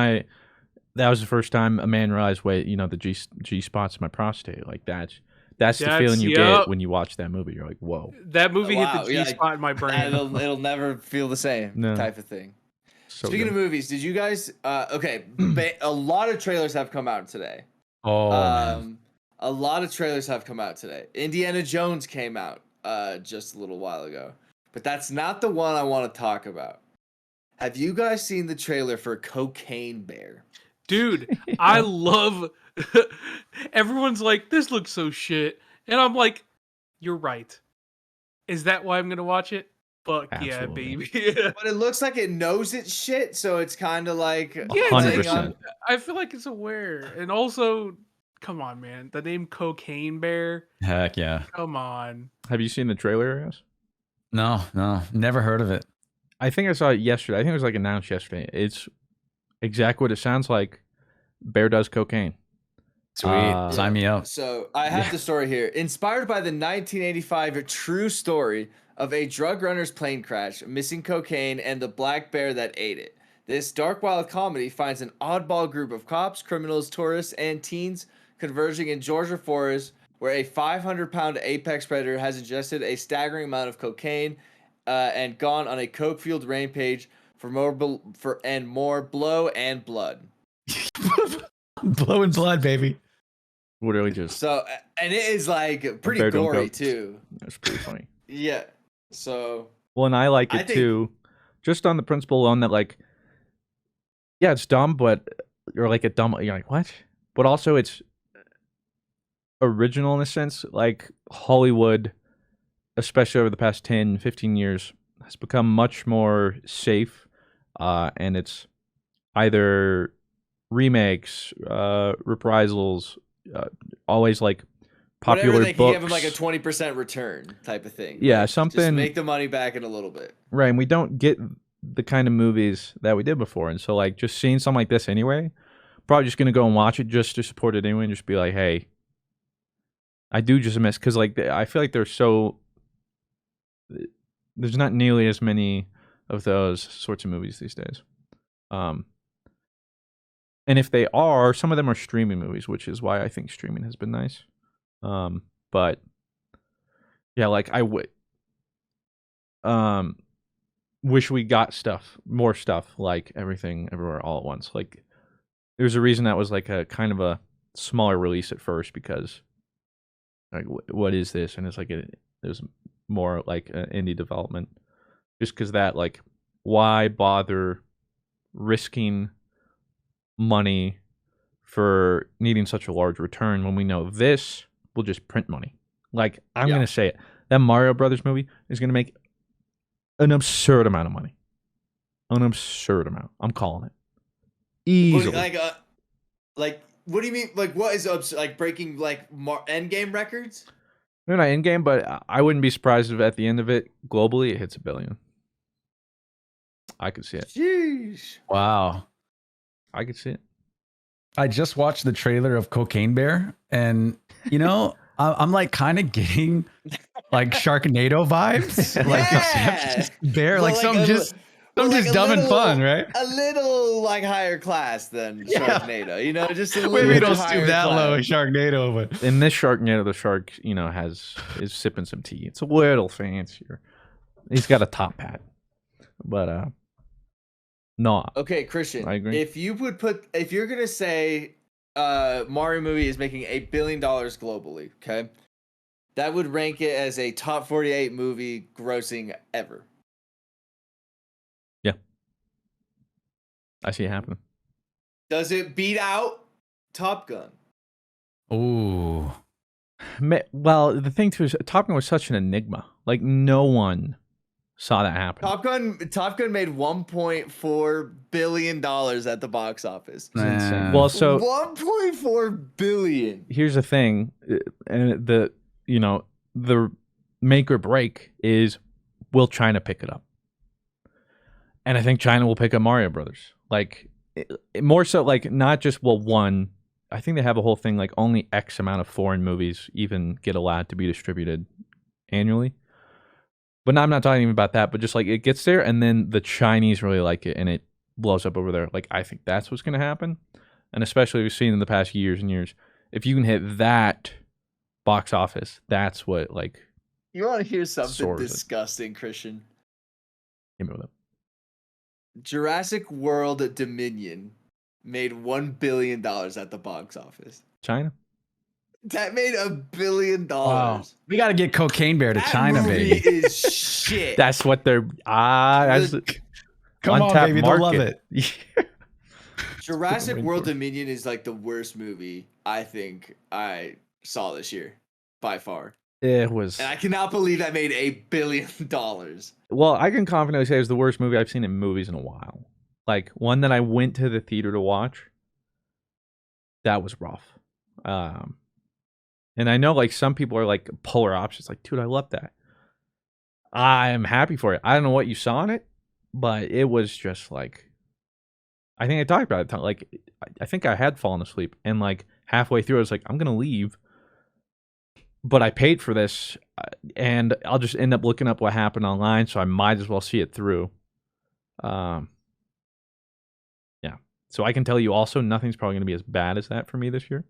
that was the first time a man realized, wait, the G spot's my prostate. Like that's the feeling you Yep. get when you watch that movie. You're like, whoa. That movie hit Wow, the G yeah, spot in my brain. it'll never feel the same No. type of thing. So Speaking good. of movies, did you guys? Okay, a lot of trailers have come out today. Oh, man. A lot of trailers have come out today. Indiana Jones came out just a little while ago. But that's not the one I want to talk about. Have you guys seen the trailer for Cocaine Bear? Dude, I love. Everyone's like, this looks so shit. And I'm like, you're right. Is that why I'm going to watch it? Fuck Absolutely. yeah, baby. But it looks like it knows its shit, so it's kind of like... Yeah, 100%. I feel like it's aware. And also, come on, man. The name Cocaine Bear. Heck yeah. Come on. Have you seen the trailer, Arios? No, never heard of it. I think I saw it yesterday. I think it was like announced yesterday. It's exactly what it sounds like. Bear does cocaine. Sweet. Sign me up. So I have the story here. Inspired by the 1985 true story of a drug runner's plane crash, missing cocaine, and the black bear that ate it. This dark, wild comedy finds an oddball group of cops, criminals, tourists, and teens converging in Georgia forest, where a 500-pound apex predator has ingested a staggering amount of cocaine and gone on a coke-fueled rampage for more blow and blood. Blowing blood, baby. Literally just. So, and it is like pretty Bear don't gory coke. too. It's pretty funny. Yeah. So Well, and I like I it think- too, just on the principle alone that like, yeah, it's dumb, but you're like you're like what? But also it's original in a sense. Like Hollywood, especially over the past 10, 15 years, has become much more safe, and it's either remakes, reprisals, always like popular whatever they can books. give them like a 20% return type of thing. Yeah, Like, just something- make the money back in a little bit. Right, and we don't get the kind of movies that we did before, and so like just seeing something like this anyway, probably just gonna go and watch it just to support it anyway, and just be like, hey, I do just miss because like I feel like there's not nearly as many of those sorts of movies these days, and if they are, some of them are streaming movies, which is why I think streaming has been nice, but yeah, like I would. Wish we got more stuff like Everything Everywhere All at Once. Like, there's a reason that was like a kind of a smaller release at first because, like, what is this? And it's like there's more like indie development, just because that like, why bother risking money for needing such a large return when we know this will just print money? Like, I'm Yeah. gonna say it, that Mario Brothers movie is gonna make an absurd amount of money. An absurd amount. I'm calling it. Easily. Like, what do you mean? Like, what is like breaking like end game records? They're not in game, but I wouldn't be surprised if at the end of it, globally, it hits $1 billion. I could see it. Jeez. Wow. I could see it. I just watched the trailer of Cocaine Bear, and you know, I'm like kind of getting like Sharknado vibes, like Yeah. except just bear, But like something just a dumb and little- fun, right? A little like higher class than Yeah. Sharknado, you know, just a little Maybe bit don't higher stoop that class. low as Sharknado, but In this Sharknado, the shark, is sipping some tea. It's a little fancier. He's got a top hat. But, no. Okay, Christian. I agree. If you're gonna say Mario movie is making $1 billion globally, okay, that would rank it as a top 48 movie grossing ever. I see it happening. Does it beat out Top Gun? ooh, Well, the thing too is Top Gun was such an enigma. Like, no one saw that happen. Top Gun made $1.4 billion at the box office. man. Well, so 1.4 billion. here's the thing, and the make or break is, will China pick it up? And I think China will pick up Mario Brothers. Like, more so, like, not just, well, one. I think they have a whole thing, like, only X amount of foreign movies even get allowed to be distributed annually. But I'm not talking even about that, but just, like, it gets there, and then the Chinese really like it, and it blows up over there. Like, I think that's what's going to happen. And especially we've seen in the past years and years, if you can hit that box office, that's what, like, You want to hear something Soars it. disgusting, Christian? hit me with it. Jurassic World Dominion made $1 billion at the box office. China? That made $1 billion. Wow. We got to get Cocaine Bear to That China, movie baby. is shit. That's what they're that's Come on, untapped baby. They'll love market. it. Jurassic waiting World for. Dominion is like the worst movie I think I saw this year, by far. It was. And I cannot believe that made $1 billion. Well, I can confidently say it was the worst movie I've seen in movies in a while. Like one that I went to the theater to watch. That was rough. And I know like some people are like polar opposites. Like, dude, I love that. I am happy for it. I don't know what you saw in it, but it was just like. I think I talked about it. Like, I think I had fallen asleep, and like halfway through, I was like, I'm gonna leave. But I paid for this, and I'll just end up looking up what happened online, so I might as well see it through. Yeah. So I can tell you also, nothing's probably going to be as bad as that for me this year.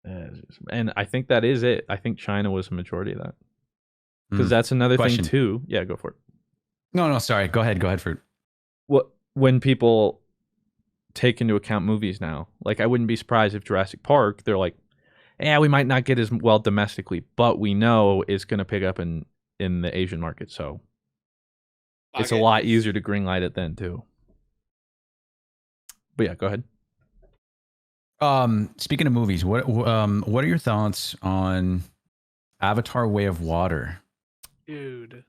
And I think that is it. I think China was a majority of that. Because that's another Question. thing, too. Yeah, go for it. No, sorry. Go ahead, Fruit. When people take into account movies now, like I wouldn't be surprised if Jurassic Park, they're like, we might not get as well domestically, but we know it's going to pick up in the Asian market, so it's a lot easier to greenlight it then too. But yeah, go ahead. Speaking of movies, what are your thoughts on Avatar: Way of Water? Dude.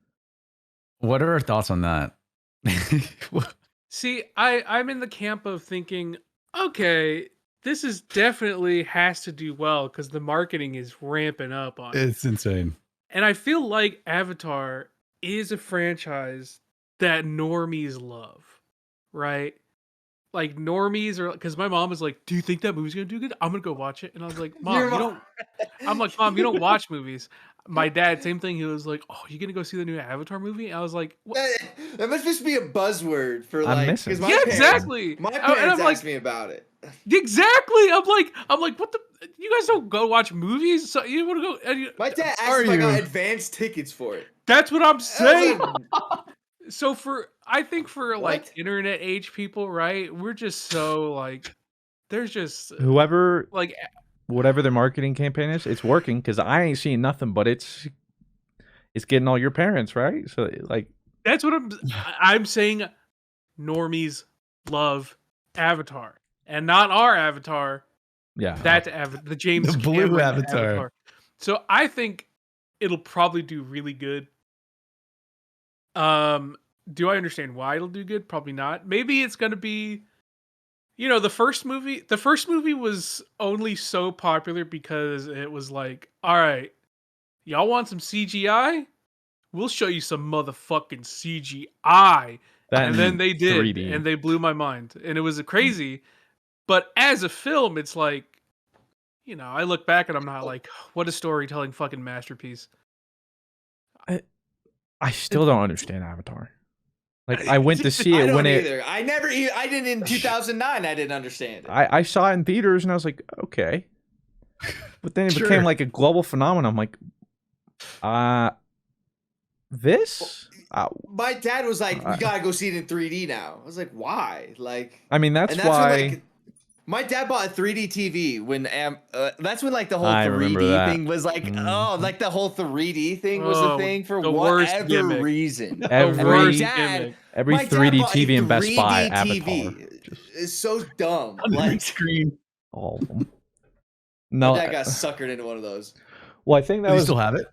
What are our thoughts on that? See, I'm in the camp of thinking, okay, this is definitely has to do well because the marketing is ramping up on it. It's insane. And I feel like Avatar is a franchise that normies love, right? Like normies are, because my mom was like, "Do you think that movie's gonna do good? I'm gonna go watch it." And I was like, "Mom, you don't." I'm like, "Mom, you don't watch movies." My dad, same thing. He was like, "Oh, you gonna go see the new Avatar movie?" And I was like, "What?" That must just be a buzzword for I'm like. missing. 'Cause my Yeah, parents- exactly. My And parents I'm asked me about it. Exactly. I'm like, what the? You guys don't go watch movies? So you want to go? My dad asked Are if I got you? advanced tickets for it. That's what I'm I was saying. like, So I think for like What? internet age people, right? We're just so like, there's just Whoever, like, whatever their marketing campaign is, it's working because I ain't seeing nothing, but it's getting all your parents, right? So like, that's what I'm saying. Normies love Avatar, and not our Avatar. yeah, That's the James The blue Cameron Avatar. So I think it'll probably do really good. Do I understand why it'll do good? Probably not. Maybe it's gonna be, the first movie. The first movie was only so popular because it was like, all right, y'all want some CGI? We'll show you some motherfucking CGI. And then they did, 3D. and they blew my mind, and it was crazy. But as a film, it's like, I look back and I'm not like, what a storytelling fucking masterpiece. I still don't understand Avatar. Like I went to see I it don't when either. I didn't in 2009. I didn't understand it. I saw it in theaters and I was like, okay. But then it Sure. became like a global phenomenon. I'm like, this? My dad was like, "We gotta go see it in 3D now." I was like, "Why?" Like, I mean, that's and why. when, like, my dad bought a 3D TV when that's when like the whole I remember 3D that. thing was like, Mhm. like the whole 3D thing was a thing for the worst whatever gimmick. reason. Every- And my worst dad, gimmick. Every my dad 3D bought a TV in Best Buy 3D Avatar. TV. It's so dumb. On the big Like, screen. All of them. my No. dad got suckered into one of those. Well, I think that Do you was. still have it?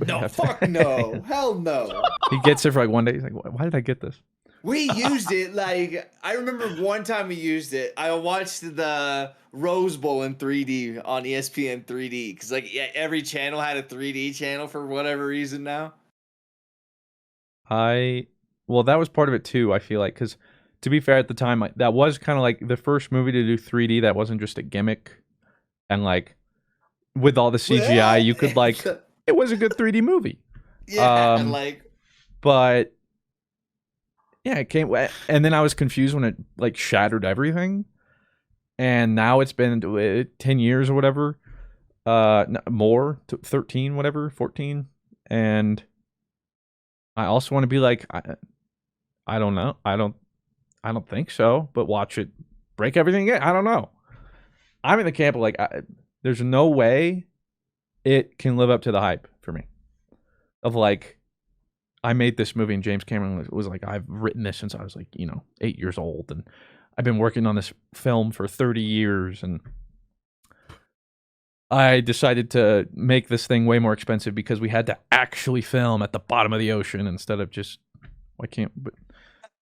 No, fuck no, hell no. He gets it for like one day. He's like, why did I get this? We used it like I remember one time we used it. I watched the Rose Bowl in 3D on ESPN 3D because like every channel had a 3D channel for whatever reason now. Well, that was part of it too. I feel like because to be fair, at the time, that was kind of like the first movie to do 3D. That wasn't just a gimmick, and like with all the CGI, you could like it was a good 3D movie. Yeah, and like But yeah, it came, and then I was confused when it like shattered everything. And now it's been 10 years or whatever, more, 13, whatever, 14. And I also want to be like, I don't know, I don't think so. But watch it break everything again. I don't know. I'm in the camp of like, there's no way it can live up to the hype for me. Of like, I made this movie and James Cameron was like, I've written this since I was like, 8 years old. And I've been working on this film for 30 years. And I decided to make this thing way more expensive because we had to actually film at the bottom of the ocean instead of just, why can't, but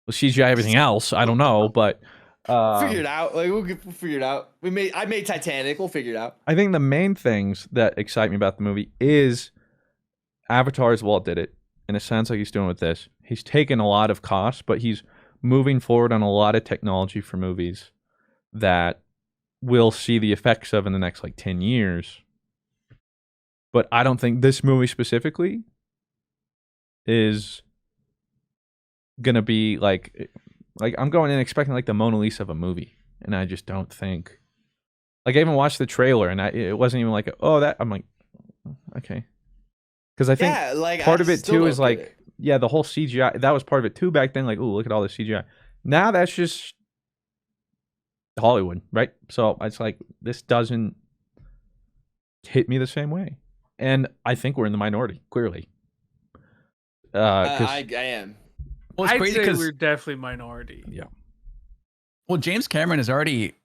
CGI everything else. I don't know, but figure it out. Like we'll figure it out. I made Titanic. We'll figure it out. I think the main things that excite me about the movie is Avatar, as Walt did it, and it sounds like he's doing with this. He's taken a lot of costs, but he's moving forward on a lot of technology for movies that we'll see the effects of in the next like 10 years. But I don't think this movie specifically is gonna be like I'm going in expecting like the Mona Lisa of a movie, and I just don't think. Like I even watched the trailer, and it wasn't even like, oh, that I'm like, okay, because I think part of it too is like, the whole CGI that was part of it too back then. Like, oh, look at all this CGI. Now that's just Hollywood, right? So it's like this doesn't hit me the same way, and I think we're in the minority clearly. I am. Well, it's I'd crazy say because we're definitely minority. Yeah. well, James Cameron has already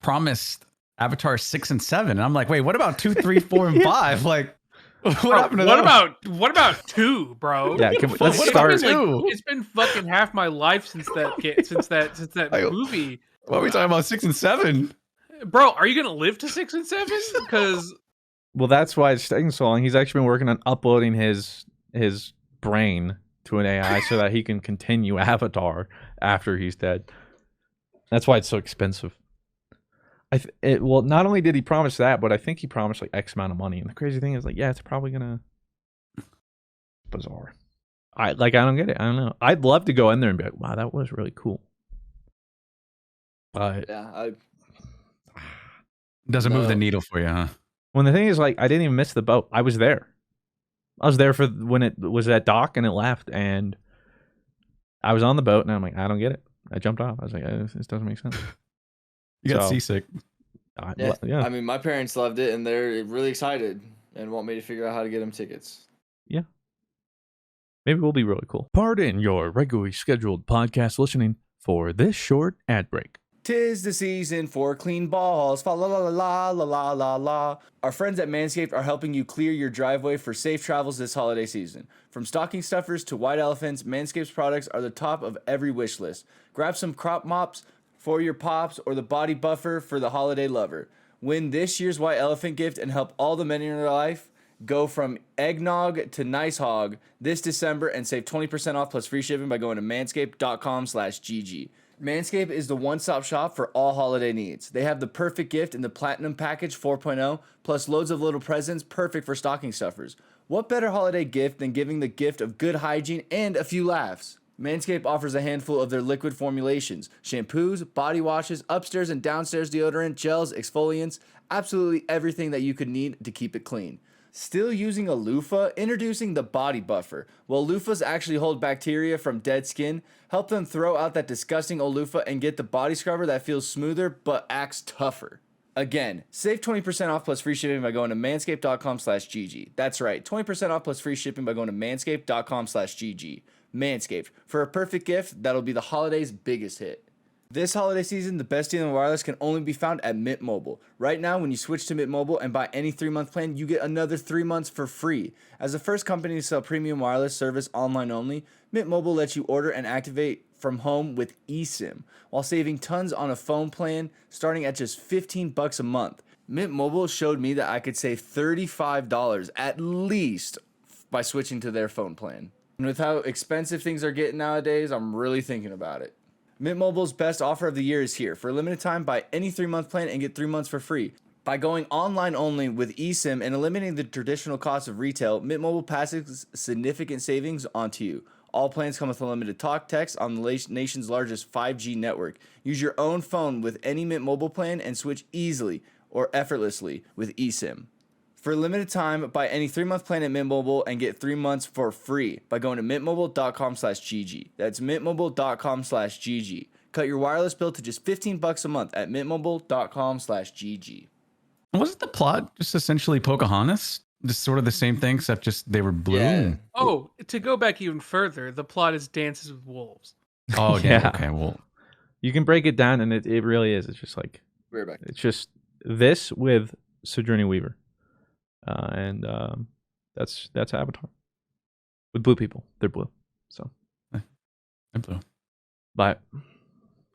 promised Avatar 6 and 7, and I'm like, wait, what about 2, 3, 4, and 5? Like, what happened to what about 2, bro? Yeah, let's what start. about two? It's been fucking half my life since that movie. Why are we talking about 6 and 7? Bro, are you gonna live to 6 and 7? Because Well, that's why it's taking so long. He's actually been working on uploading his brain to an AI so that he can continue Avatar after he's dead. That's why it's so expensive. Well, not only did he promise that, but I think he promised like X amount of money. And the crazy thing is, like, yeah, it's probably gonna bizarre. I don't get it. I don't know. I'd love to go in there and be like, wow, that was really cool. But Yeah, Doesn't move the needle for you, huh? when the thing is, like, I didn't even miss the boat. I was there. I was there for when it was at dock and it left, and I was on the boat, and I'm like, I don't get it. I jumped off. I was like, this doesn't make sense. You got So- seasick. Yeah. I mean, my parents loved it, and they're really excited and want me to figure out how to get them tickets. Maybe we'll be really cool. Pardon your regularly scheduled podcast listening for this short ad break. 'Tis the season for clean balls. Fa la la la la la la la. Our friends at Manscaped are helping you clear your driveway for safe travels this holiday season. From stocking stuffers to white elephants, Manscaped's products are the top of every wish list. Grab some crop mops for your pops or the body buffer for the holiday lover. Win this year's white elephant gift and help all the men in your life go from eggnog to nice hog this December and save 20% off plus free shipping by going to manscaped.com/GG. Manscaped is the one-stop shop for all holiday needs. They have the perfect gift in the Platinum Package 4.0, plus loads of little presents perfect for stocking stuffers. What better holiday gift than giving the gift of good hygiene and a few laughs? Manscaped offers a handful of their liquid formulations, shampoos, body washes, upstairs and downstairs deodorant, gels, exfoliants, absolutely everything that you could need to keep it clean. Still using a loofah? Introducing the Body Buffer. While loofahs actually hold bacteria from dead skin, help them throw out that disgusting old loofah and get the body scrubber that feels smoother but acts tougher. Again, save 20% off plus free shipping by going to manscaped.com/GG. That's right, 20% off plus free shipping by going to manscaped.com/GG. Manscaped, for a perfect gift that'll be the holiday's biggest hit. This holiday season, the best deal in wireless can only be found at Mint Mobile. Right now, when you switch to Mint Mobile and buy any 3-month plan, you get another 3 months for free. As the first company to sell premium wireless service online only, Mint Mobile lets you order and activate from home with eSIM, while saving tons on a phone plan starting at just $15 a month. Mint Mobile showed me that I could save $35 at least by switching to their phone plan. And with how expensive things are getting nowadays, I'm really thinking about it. Mint Mobile's best offer of the year is here. For a limited time, buy any 3-month plan and get 3 months for free. By going online only with eSIM and eliminating the traditional cost of retail, Mint Mobile passes significant savings onto you. All plans come with unlimited talk, text on the nation's largest 5G network. Use your own phone with any Mint Mobile plan and switch easily or effortlessly with eSIM. For a limited time, buy any 3-month plan at Mint Mobile and get 3 months for free by going to mintmobile.com/GG. That's mintmobile.com/GG. Cut your wireless bill to just $15 a month at mintmobile.com/GG. Wasn't the plot just essentially Pocahontas? Just sort of the same thing, except just they were blue. Yeah. Oh, to go back even further, the plot is Dances with Wolves. Oh, Yeah. yeah. Okay. Well, You can break it down, and it really is. It's just like We're back. it's just this with Sojourner Weaver, and that's Avatar with blue people. They're blue, so. I'm blue. But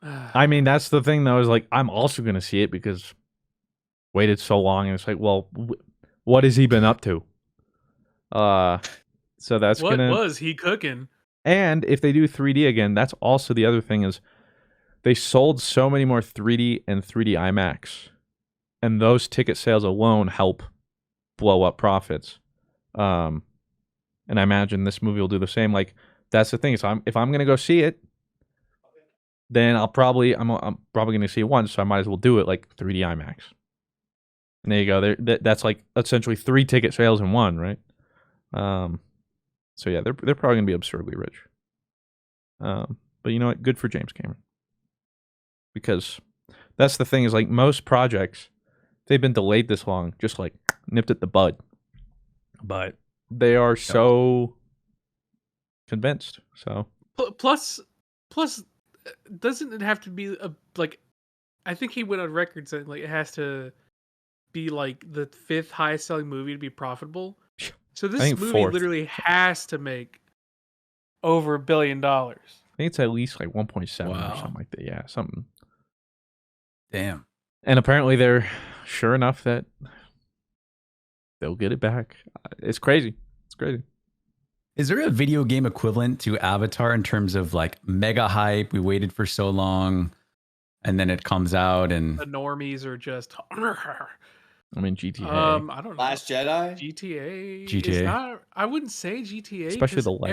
I mean, that's the thing, though. Is like I'm also gonna see it because waited so long, and it's like, well, what has he been up to? So that's what gonna. was he cooking? And if they do 3D again, that's also the other thing is they sold so many more 3D and 3D IMAX, and those ticket sales alone help blow up profits. And I imagine this movie will do the same. Like that's the thing. So if I'm gonna go see it, then I'm probably gonna see it once. So I might as well do it like 3D IMAX. And there you go. That's like essentially 3 ticket sales in one, right? So yeah, they're probably gonna be absurdly rich. But you know what? Good for James Cameron. Because that's the thing is like most projects, they've been delayed this long, just like nipped at the bud. But they are so convinced. So Plus, doesn't it have to be like? I think he went on record saying like it has to be like the 5th highest selling movie to be profitable. So I this think movie 4th. literally has to make over $1 billion. I think it's at least like 1.7 or Wow. something like that. Yeah, something. Damn. And apparently they're sure enough that they'll get it back. It's crazy. It's crazy. Is there a video game equivalent to Avatar in terms of like mega hype? We waited for so long, and then it comes out, and The normies are just. I mean, GTA. I don't know. Last Jedi. GTA. Is GTA. not. I wouldn't say GTA, Especially 'cause the legs.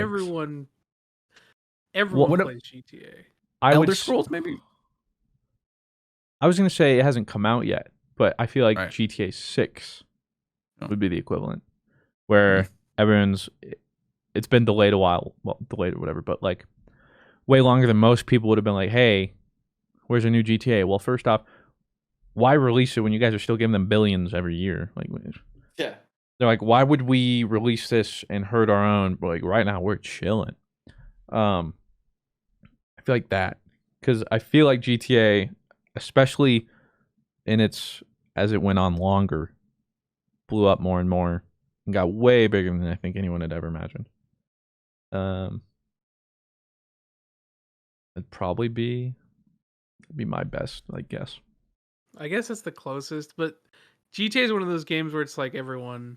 Everyone What plays GTA. Elder Scrolls maybe. I was going to say it hasn't come out yet, but I feel like Right. GTA 6 Oh. would be the equivalent, where it's been delayed a while. Well, delayed or whatever, but like way longer than most people would have been like, hey, where's a new GTA? Well, first off, why release it when you guys are still giving them billions every year? Like, Yeah. they're like, why would we release this and hurt our own? But like right now we're chilling. I feel like that because I feel like GTA, especially in its as it went on longer, blew up more and more and got way bigger than I think anyone had ever imagined. It'd probably be my best, I guess. I guess that's the closest, but GTA is one of those games where it's like everyone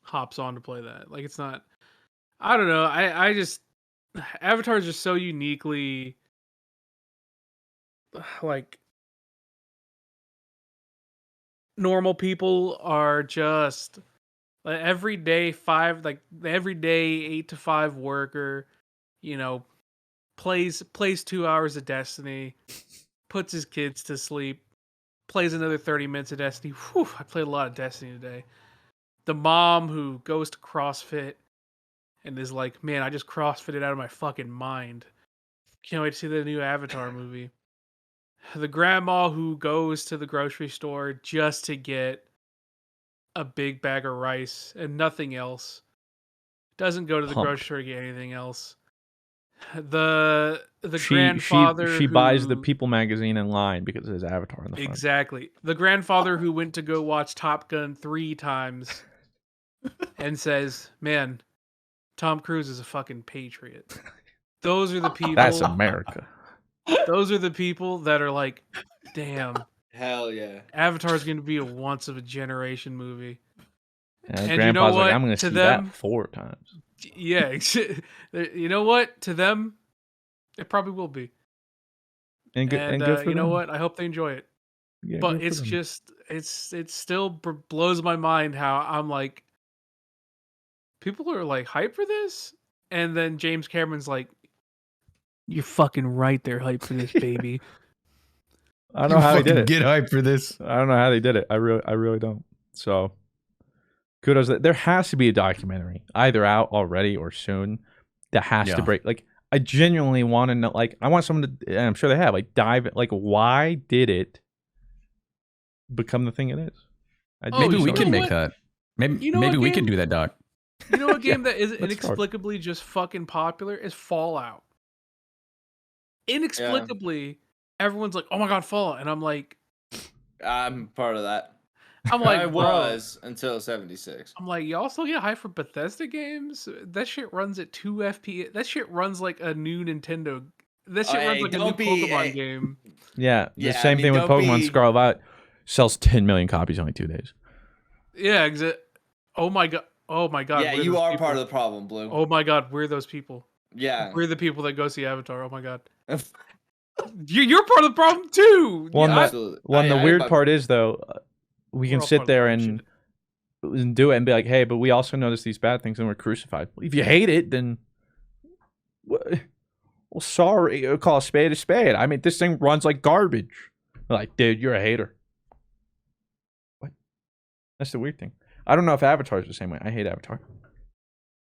hops on to play that. Like it's not. I don't know. I just Avatar is just so uniquely like normal people are just like everyday 8 to 5 worker, plays 2 hours of Destiny, puts his kids to sleep, plays another 30 minutes of Destiny. Whew, I played a lot of Destiny today. The mom who goes to CrossFit and is like, man, I just CrossFitted out of my fucking mind. Can't wait to see the new Avatar movie. The grandma who goes to the grocery store just to get a big bag of rice and nothing else. Doesn't go to the Pumped. grocery store to get anything else. The She grandfather buys the who- People magazine in line because it has Avatar in the front. Exactly. The grandfather who went to go watch Top Gun 3 times and says, man, Tom Cruise is a fucking patriot. Those are the people. That's America. Those are the people that are like, damn, Hell yeah. Avatar is going to be a once of a generation movie. And And you Grandpa's know like, what? I'm going to To see them- that 4 times. Yeah. You know what? To them, it probably will be. And good, And good for you know them. what? I hope they enjoy it. Yeah, But good for it's them. just, it still blows my mind how I'm like, people are like hyped for this, and then James Cameron's like, "You're fucking right, they're hyped for this, baby." I don't know how he did Fucking it. Get hyped for this. I don't know how they did it. I really don't. So kudos. There has to be a documentary either out already or soon that has to Yeah. break. Like I genuinely want to know. Like, I want someone to. And I'm sure they have. Like, dive. Like, why did it become the thing it is? Oh, Maybe you we know can make what? that. Maybe You know maybe what we game? can do that, Doc. You know, a game that is let's start. inexplicably just fucking popular is Fallout. Inexplicably, everyone's like, "Oh my god, Fallout," and I'm like, I'm part of that. I'm like, I bro. was until 76. I'm like, y'all still get hyped for Bethesda games? That shit runs at 2 FPS. That shit runs like a new Nintendo. That shit runs Hey, like a new don't be- Pokemon hey. game. Yeah, the Yeah, I same mean, thing with don't Pokemon be- Scarlet Violet. Sells 10 million copies in only 2 days. Yeah, oh my god. Oh my god. Yeah, we're you those are people. part of the problem, Blue. Oh my god, we're those people. Yeah. We're the people that go see Avatar. Oh my god. You're part of the problem too. Well, Yeah, that- Absolutely. Well, and the I- weird I- part is, though, we We're can all sit part of the there problem, and do it and be like, hey, but we also notice these bad things and we're crucified. If you hate it, then well, sorry, call a spade a spade. I mean, this thing runs like garbage. Like, dude, you're a hater. What? That's the weird thing. I don't know if Avatar's the same way. I hate Avatar.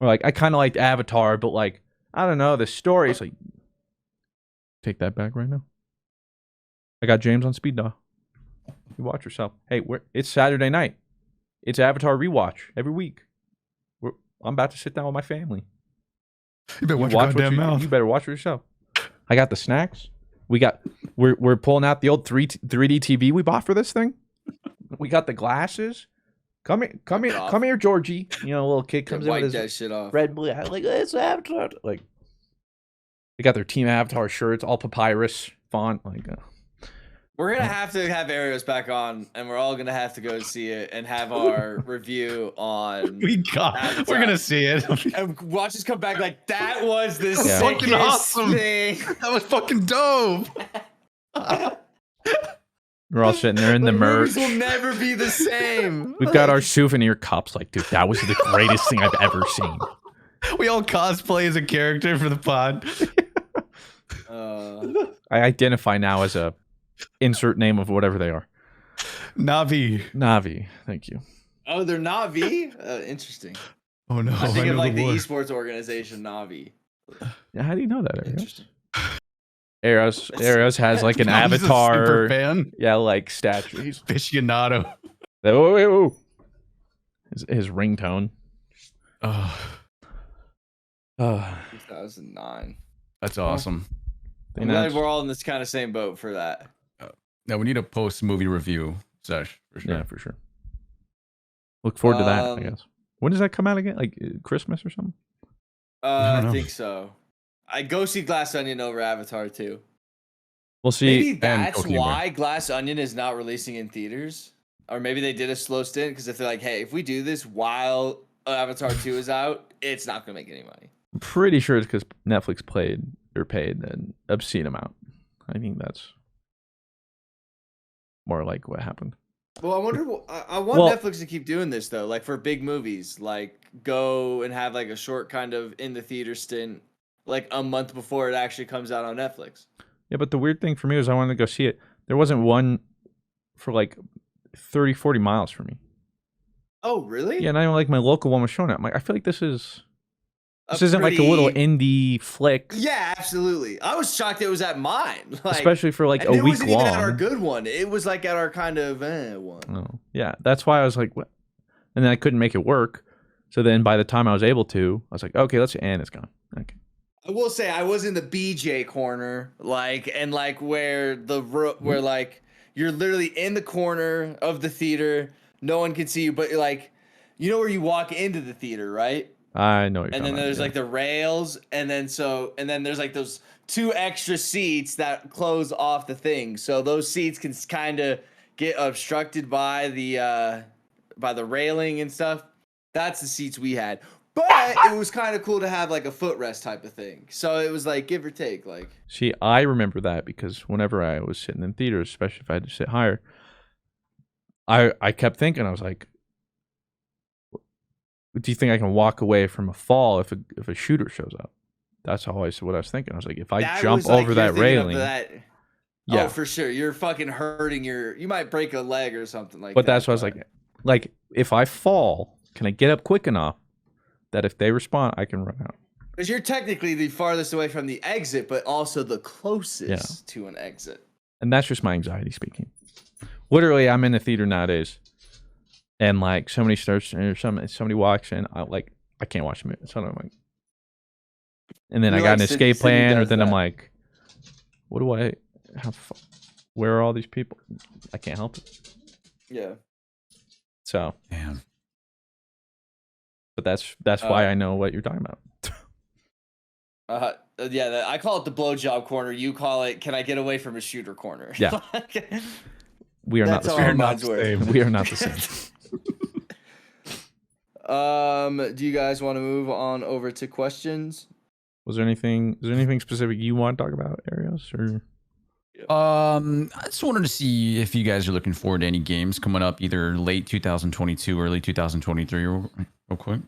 Or like, I kind of liked Avatar, but like, I don't know, the story is like, take that back right now. I got James on speed dial. You watch yourself. Hey, it's Saturday night. It's Avatar rewatch every week. I'm about to sit down with my family. You better You You better watch for yourself. I got the snacks. We're pulling out the old 3D TV we bought for this thing. We got the glasses. Come here, Georgie. You know, a little kid comes in wipe with that his shit off. red blue. Like, it's Avatar. Like, they got their Team Avatar shirts, all papyrus font. Like, We're gonna have to have Arios back on, and we're all gonna have to go see it and have our review on. Avatar. We're gonna see it. And watch us come back like that was the Yeah. sickest Fucking awesome. thing. That was fucking dope. we're all sitting there in the merch. movies will never be the same. We've got our souvenir cups. Like, dude, that was the greatest thing I've ever seen. We all cosplay as a character for the pod. I identify now as a insert name of whatever they are. Navi. Navi. Thank you. Oh, they're Navi? Interesting. Oh no. I think know of like the war. esports organization Navi. Yeah, how do you know that, Arios? Interesting. Aaerios has like an Tom's a super avatar. fan. Yeah, like statue. He's Aficionado. his ringtone. Oh, 2009. that's awesome. They I'm glad announced- we're all in this kind of same boat for that. Now we need a post movie review sesh for sure. Yeah, for sure. Look forward to that, I Um, guess. When does that come out again? Like Christmas or something? I don't I know. think so. I go see Glass Onion over Avatar too. We'll see. Maybe that's Cocaine Bear. why Glass Onion is not releasing in theaters. Or maybe they did a slow stint because if they're like, hey, if we do this while Avatar 2 is out, it's not going to make any money. I'm pretty sure it's because Netflix paid an obscene amount. I think that's more like what happened. Well, I wonder. I want Well- Netflix to keep doing this though, like for big movies, like go and have like a short kind of in the theater stint, like a month before it actually comes out on Netflix. Yeah, but the weird thing for me was I wanted to go see it. There wasn't one for like 30, 40 miles from me. Oh, really? Yeah, and I like my local one was showing up. I'm like, I feel like this isn't like a pretty- little indie flick, Yeah, absolutely. I was shocked it was at mine, like, especially for like and a it week wasn't even at our long. good one. It was like at our kind of one. Oh, yeah, that's why I was like, what? And then I couldn't make it work. So then by the time I was able to, I was like, okay, and it's gone. Okay. I will say I was in the BJ corner, like, and like where like you're literally in the corner of the theater, no one can see you, but like, you know where you walk into the theater, right? I know what you're And talking then about, there's yeah. like the rails, and then there's like those 2 extra seats that close off the thing, so those seats can kind of get obstructed by the railing and stuff. That's the seats we had. But it was kind of cool to have like a footrest type of thing. So it was like give or take. Like, See, I remember that because whenever I was sitting in theaters, especially if I had to sit higher, I kept thinking, I was like, do you think I can walk away from a fall if a shooter shows up? That's always what I was thinking. I was like, if I that jump was, like, over you're that thinking of railing, yeah. yeah. Oh, for sure. You're fucking hurting you might break a leg or something like But that. that's what I was like if I fall, can I get up quick enough that if they respond, I can run out? Because you're technically the farthest away from the exit, but also the closest to an exit. And that's just my anxiety speaking. Literally, I'm in the theater nowadays, and like somebody starts or somebody walks in, I can't watch the movie. So I'm like, and then I got an escape plan, or then I'm like, what do I have? Where are all these people? I can't help it. Yeah. So, Damn. but that's why I know what you're talking about. Yeah, I call it the blowjob corner. You call it, can I get away from a shooter corner? Yeah. We are not the That's how same. our minds work. We are not the same. Do you guys want to move on over to questions? Is there anything specific you want to talk about, Arios? Or I just wanted to see if you guys are looking forward to any games coming up, either late 2022, early 2023, real quick.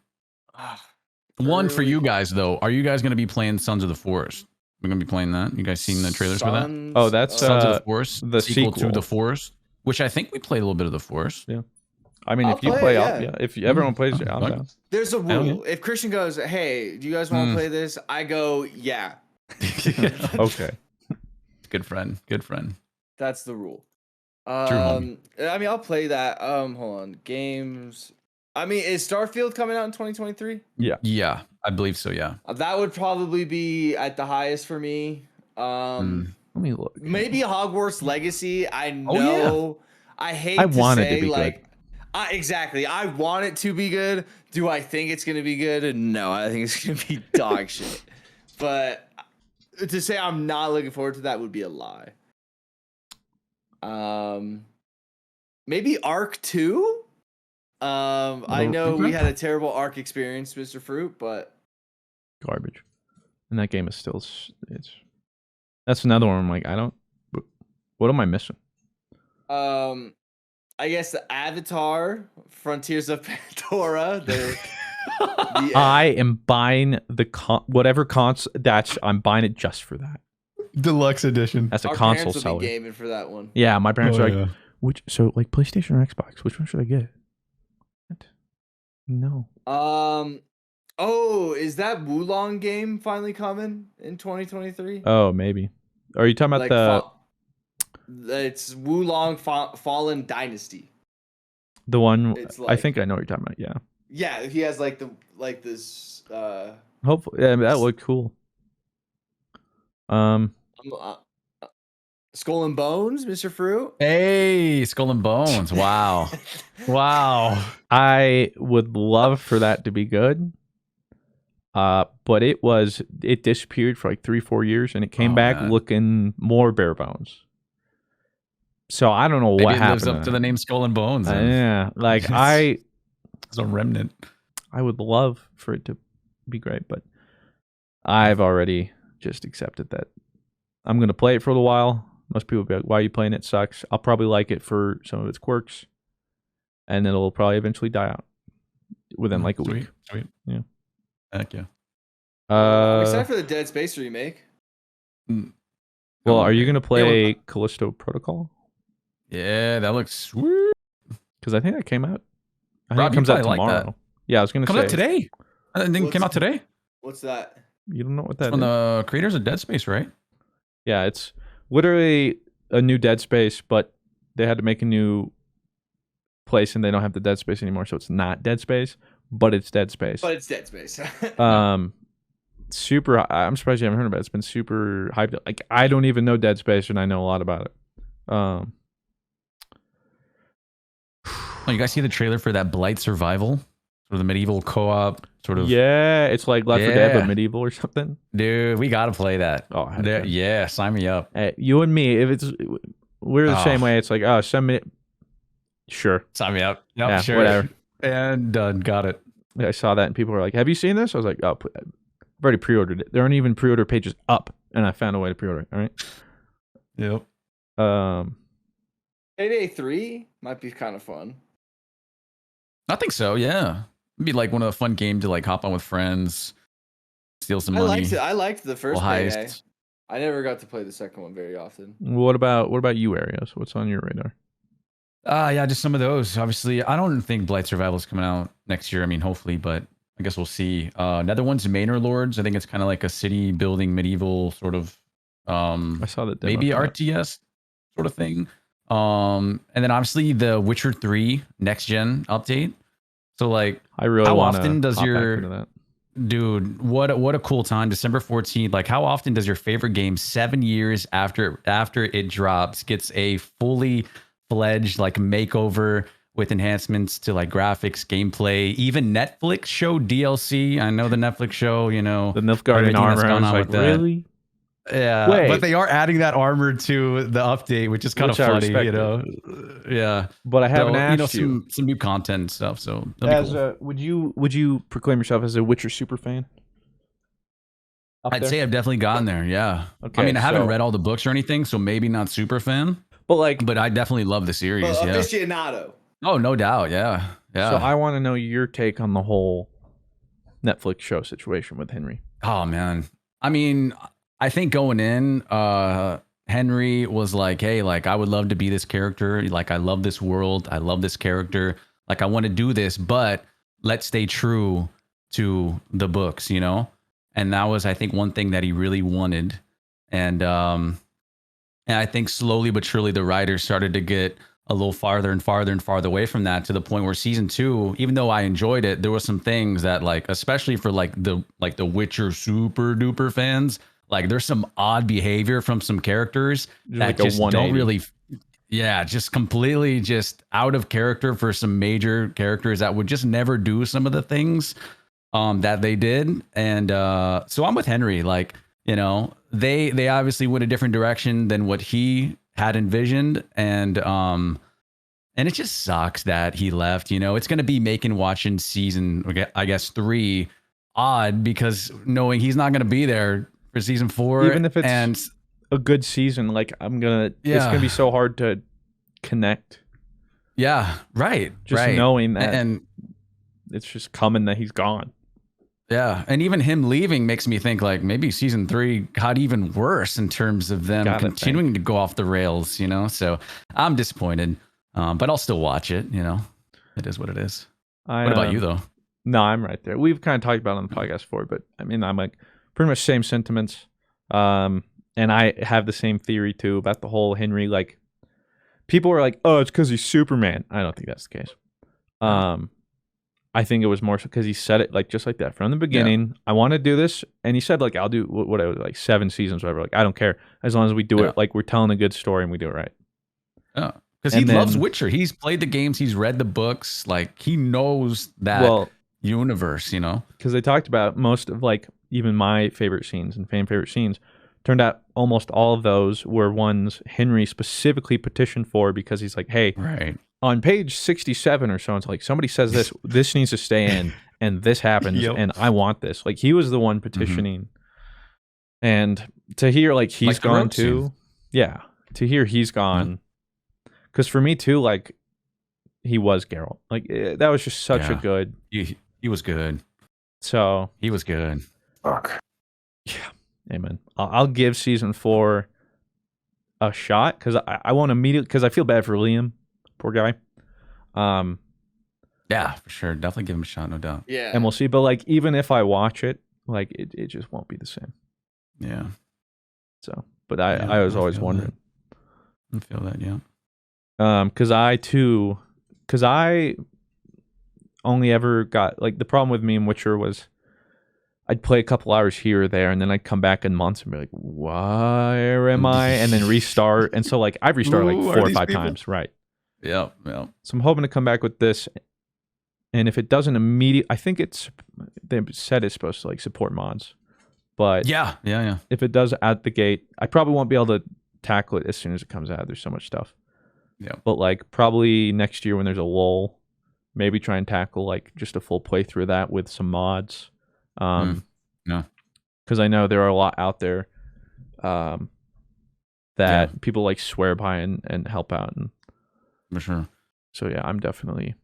One for you guys though. Are you guys going to be playing Sons of the Forest? We're going to be playing that. You guys seen the trailers for that? Oh, that's Sons of the Forest, the sequel sequel to The Forest, which I think we played a little bit of The Forest. Yeah. I mean, I'll if you play play, it, yeah. if everyone plays it, I'm Fine. down. There's a Hell rule. If Christian goes, hey, do you guys want to play this? I go, yeah. Okay. Good friend. Good friend. That's the rule. homie. I mean, I'll play that. Hold on. Games. I mean, is Starfield coming out in 2023? Yeah. Yeah, I believe so. Yeah. That would probably be at the highest for me. Let me look. Maybe Hogwarts Legacy. I know. Oh, I hate I to want it say to be like good. Exactly. I want it to be good. Do I think it's gonna be good? No, I think it's gonna be dog shit. But to say I'm not looking forward to that would be a lie. Maybe Arc 2. I know we had a terrible Arc experience, Mr. Fruit, but Garbage. And that game is still that's another one. I'm like, what am I missing? I guess the Avatar, Frontiers of Pandora. I am buying whatever console I'm buying it just for that. Deluxe edition. That's a Our console parents will seller. be gaming for that one. Yeah, my parents are like, yeah. so like PlayStation or Xbox? Which one should I get? What? No. Oh, is that Wulong game finally coming in 2023? Oh, maybe. Are you talking about it's Wulong Fallen Dynasty. the one? It's I think I know what you're talking about. Yeah. Yeah, he has this. Hopefully, yeah, that looked cool. Skull and Bones, Mr. Fruit. Hey, Skull and Bones. Wow. Wow. I would love for that to be good. But it disappeared for like 3-4 years, and it came back looking more bare bones. So I don't know what happened. Lives up to the name Skull and Bones. Yeah, like It's a remnant. I would love for it to be great, but I've already just accepted that I'm going to play it for a little while. Most people will be like, why are you playing it? Sucks. I'll probably like it for some of its quirks, and it'll probably eventually die out within like a week. Sweet. Yeah. Heck yeah. I'm excited for the Dead Space remake. Well, are you going to play Callisto Protocol? Yeah, that looks sweet. Because I think that came out. I Rob, think it comes out like tomorrow. that. Yeah, I was going to say. Comes out today. I think it came out today. What's that? You don't know what that is? From the creators of Dead Space, right? Yeah, it's literally a new Dead Space, but they had to make a new place and they don't have the Dead Space anymore, so it's not Dead Space, but it's Dead Space. But it's Dead Space. Super. I'm surprised you haven't heard about it. It's been super hyped. Like, I don't even know Dead Space, and I know a lot about it. Oh, you guys see the trailer for that Blight Survival? Sort of the medieval co-op sort of. Yeah, it's like Left 4 Dead but medieval or something. Dude, we gotta play that. Oh, yeah, sign me up. Hey, you and me, if we're the same way. It's like, oh, send me. Sure. Sign me up. Yep, Yeah, sure. whatever. And done. Got it. I saw that and people were like, have you seen this? I was like, oh, I've already pre-ordered it. There aren't even pre-order pages up, and I found a way to pre-order it. All right. Yep. Payday 3 might be kind of fun. I think so. Yeah, it'd be like one of the fun games to like hop on with friends, steal some money. I liked the first heist. Payday. I never got to play the second one very often. What about you, Arios? What's on your radar? Yeah, just some of those. Obviously, I don't think Blight Survival is coming out next year. I mean, hopefully, but I guess we'll see. Another one's Manor Lords. I think it's kind of like a city building medieval sort of I saw the demo maybe for that. RTS sort of thing. And then obviously the Witcher 3 next gen update. So like I really how want often does hop back your into that. dude, what a cool time, December 14th. Like how often does your favorite game 7 years after it drops gets a fully fledged like makeover with enhancements to like graphics, gameplay, even Netflix show DLC. I know the Netflix show, you know, The Nilfgaardian everything that's armor. I gone was on like, with that. really? Yeah, Wait. but they are adding that armor to the update, which is kind Which of I funny, respect you it. know. Yeah, But I haven't so, asked you know, you. some new content and stuff. So that'll be cool. Would you proclaim yourself as a Witcher super fan? Up I'd there? say I've definitely gotten there. Yeah. Okay, I mean, I haven't so- read all the books or anything, so maybe not super fan, But like, but I definitely love the series. Well, Yeah. aficionado. Oh, no doubt. Yeah. Yeah. so I want to know your take on the whole Netflix show situation with Henry. Oh man. I mean, I think going in, Henry was like, hey, like I would love to be this character. Like I love this world. I love this character. Like I want to do this, but let's stay true to the books, you know? And that was, I think, one thing that he really wanted. And I think slowly but surely the writers started to get a little farther and farther and farther away from that, to the point where season 2, even though I enjoyed it, there were some things that, like, especially for like the Witcher super duper fans, like there's some odd behavior from some characters Just that like a just don't 180. really, yeah, just completely just out of character for some major characters that would just never do some of the things that they did. And so I'm with Henry. Like, you know, they obviously went a different direction than what he had envisioned, and it just sucks that he left. You know, it's going to be making watching season, I guess, 3 odd, because knowing he's not going to be there for season 4, Even if it's and a good season, like it's gonna be so hard to connect. yeah, right, Just right. knowing that and it's just coming that he's gone. yeah, and even him leaving makes me think like maybe season 3 got even worse in terms of them Gotta continuing to go off the rails, you know? So I'm disappointed, but I'll still watch it, you know? It is what it is. What about you, though? No, I'm right there. We've kind of talked about it on the podcast before, but I mean, I'm like pretty much same sentiments. And I have the same theory too about the whole Henry. Like, people are like, "Oh, it's because he's Superman." I don't think that's the case. I think it was more so because he said it like just like that from the beginning. I want to do this, and he said like, "I'll do what I was like 7 seasons, whatever." Like, I don't care as long as we do it like we're telling a good story and we do it right. Yeah, because he loves Witcher. He's played the games. He's read the books. Like he knows that universe, you know. Because they talked about most of like even my favorite scenes and fan favorite scenes. Turned out almost all of those were ones Henry specifically petitioned for, because he's like, hey, on page 67 or so, it's like somebody says this needs to stay in, and this happens, and I want this. Like, he was the one petitioning. And to hear like he's like gone too, to hear he's gone, because for me too, like he was Geralt. Like that was just such a good. He was good. So he was good. Fuck. Yeah. Amen. I'll give season 4 a shot, because I won't immediately, because I feel bad for Liam, poor guy. Yeah, for sure. Definitely give him a shot, no doubt. Yeah. And we'll see. But like, even if I watch it, like it just won't be the same. Yeah. So, but I was always wondering. I feel that, yeah. Because I only ever got like, the problem with me in Witcher was I'd play a couple hours here or there, and then I'd come back in months and be like, where am I? And then restart. And so like I've restarted like 4 or 5 times. Right. Yeah. So I'm hoping to come back with this. And if it doesn't I think they said it's supposed to like support mods. But yeah. If it does out the gate, I probably won't be able to tackle it as soon as it comes out. There's so much stuff. Yeah. But like probably next year when there's a lull, maybe try and tackle like just a full playthrough of that with some mods. Because I know there are a lot out there that people like swear by and help out, and for sure. So yeah, I'm definitely.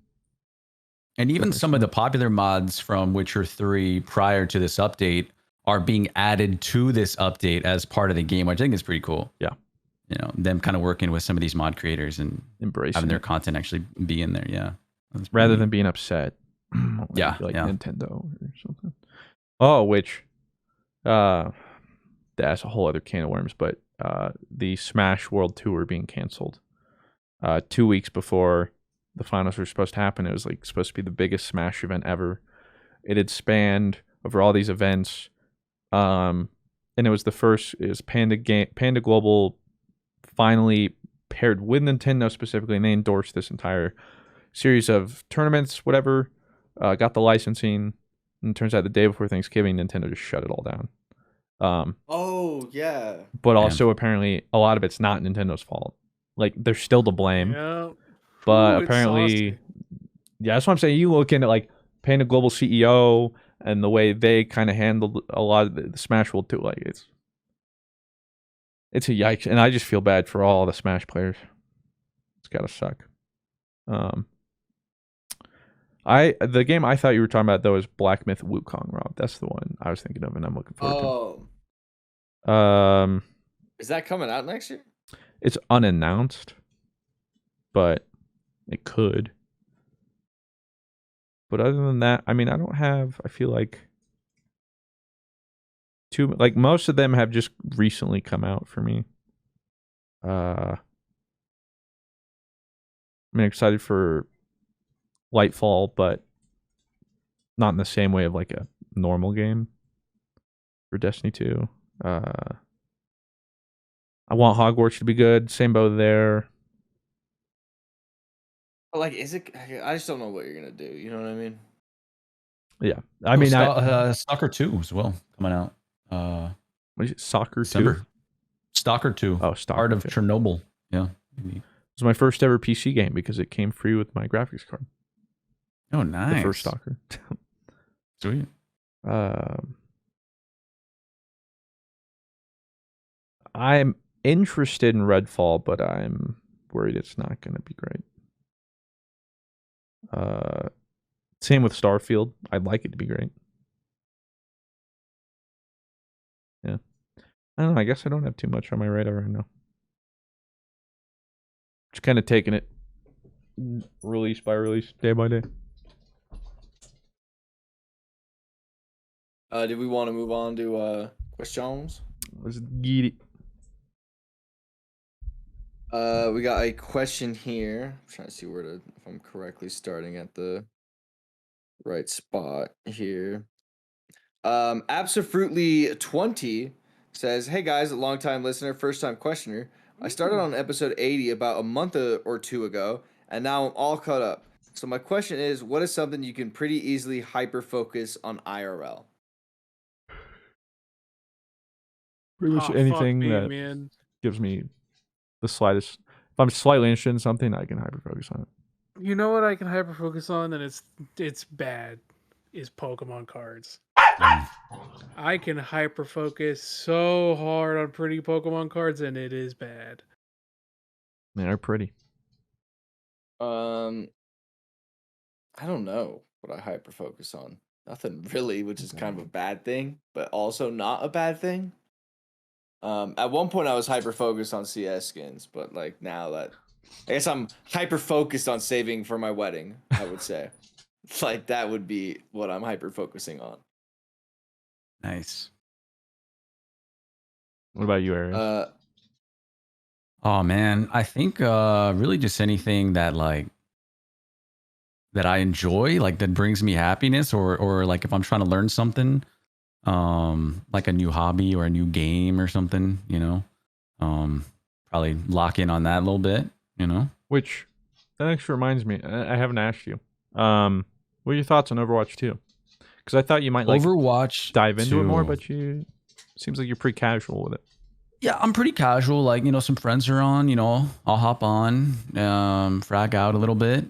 And even some of the popular mods from Witcher 3 prior to this update are being added to this update as part of the game, which I think is pretty cool. Yeah. You know, them kind of working with some of these mod creators and embracing having their content actually be in there. Yeah. Rather than being upset. Yeah, like yeah. Nintendo or something. Oh, which that's a whole other can of worms. But the Smash World Tour being canceled 2 weeks before the finals were supposed to happen. It was like supposed to be the biggest Smash event ever. It had spanned over all these events, and it was the first. It was Panda Global finally paired with Nintendo specifically, and they endorsed this entire series of tournaments, whatever. Got the licensing, and it turns out the day before Thanksgiving, Nintendo just shut it all down. Oh yeah. But also apparently a lot of it's not Nintendo's fault. Like they're still to blame, Yeah. but Ooh, it's apparently, saucy. yeah, that's what I'm saying. You look into like Panda Global CEO and the way they kind of handled a lot of the Smash World too. Like it's a yikes, and I just feel bad for all the Smash players. It's gotta suck. The game I thought you were talking about though is Black Myth Wukong, Rob. That's the one I was thinking of, and I'm looking forward to. Is that coming out next year? It's unannounced, but it could. But other than that, I mean, I feel like most of them have just recently come out for me. I'm excited for Lightfall, but not in the same way of like a normal game for Destiny 2. I want Hogwarts to be good. Same boat there. Like, is it? I just don't know what you're gonna do. You know what I mean? Yeah, I mean, Stalker 2 as well coming out. What is it, Soccer 2? December. Stalker 2. Oh, Stalker Part of 2. Chernobyl. Yeah. It was my first ever PC game because it came free with my graphics card. Oh, nice. The first Stalker. Sweet. I'm interested in Redfall, but I'm worried it's not going to be great. Same with Starfield. I'd like it to be great. Yeah. I don't know. I guess I don't have too much on my radar right now. Just kind of taking it release by release, day by day. Did we want to move on to questions? Let's get it. We got a question here. I'm trying to see if I'm correctly starting at the right spot here. Absolutely 20 says, "Hey guys, a long-time listener, first-time questioner. I started on episode 80 about a month or two ago, and now I'm all caught up. So my question is, what is something you can pretty easily hyper-focus on IRL?" Pretty much Oh, fuck anything me, that man. gives me the slightest. If I'm slightly interested in something, I can hyper focus on it. You know what I can hyper focus on, and it's bad, is Pokemon cards. I can hyper focus so hard on pretty Pokemon cards, and it is bad. They're pretty. I don't know what I hyper focus on. Nothing really, which is kind of a bad thing, but also not a bad thing. At one point I was hyper focused on CS skins, but like now that I guess I'm hyper focused on saving for my wedding, I would say. Like that would be what I'm hyper focusing on. Nice. What about you, Arios? Oh man, I think really just anything that that I enjoy, like that brings me happiness, or like if I'm trying to learn something, like a new hobby or a new game or something, probably lock in on that a little bit, Which that actually reminds me, I haven't asked you. What are your thoughts on Overwatch 2? Because I thought you might like Overwatch dive into it more, 2. but seems like you're pretty casual with it. Yeah, I'm pretty casual. Like, some friends are on, I'll hop on, frag out a little bit.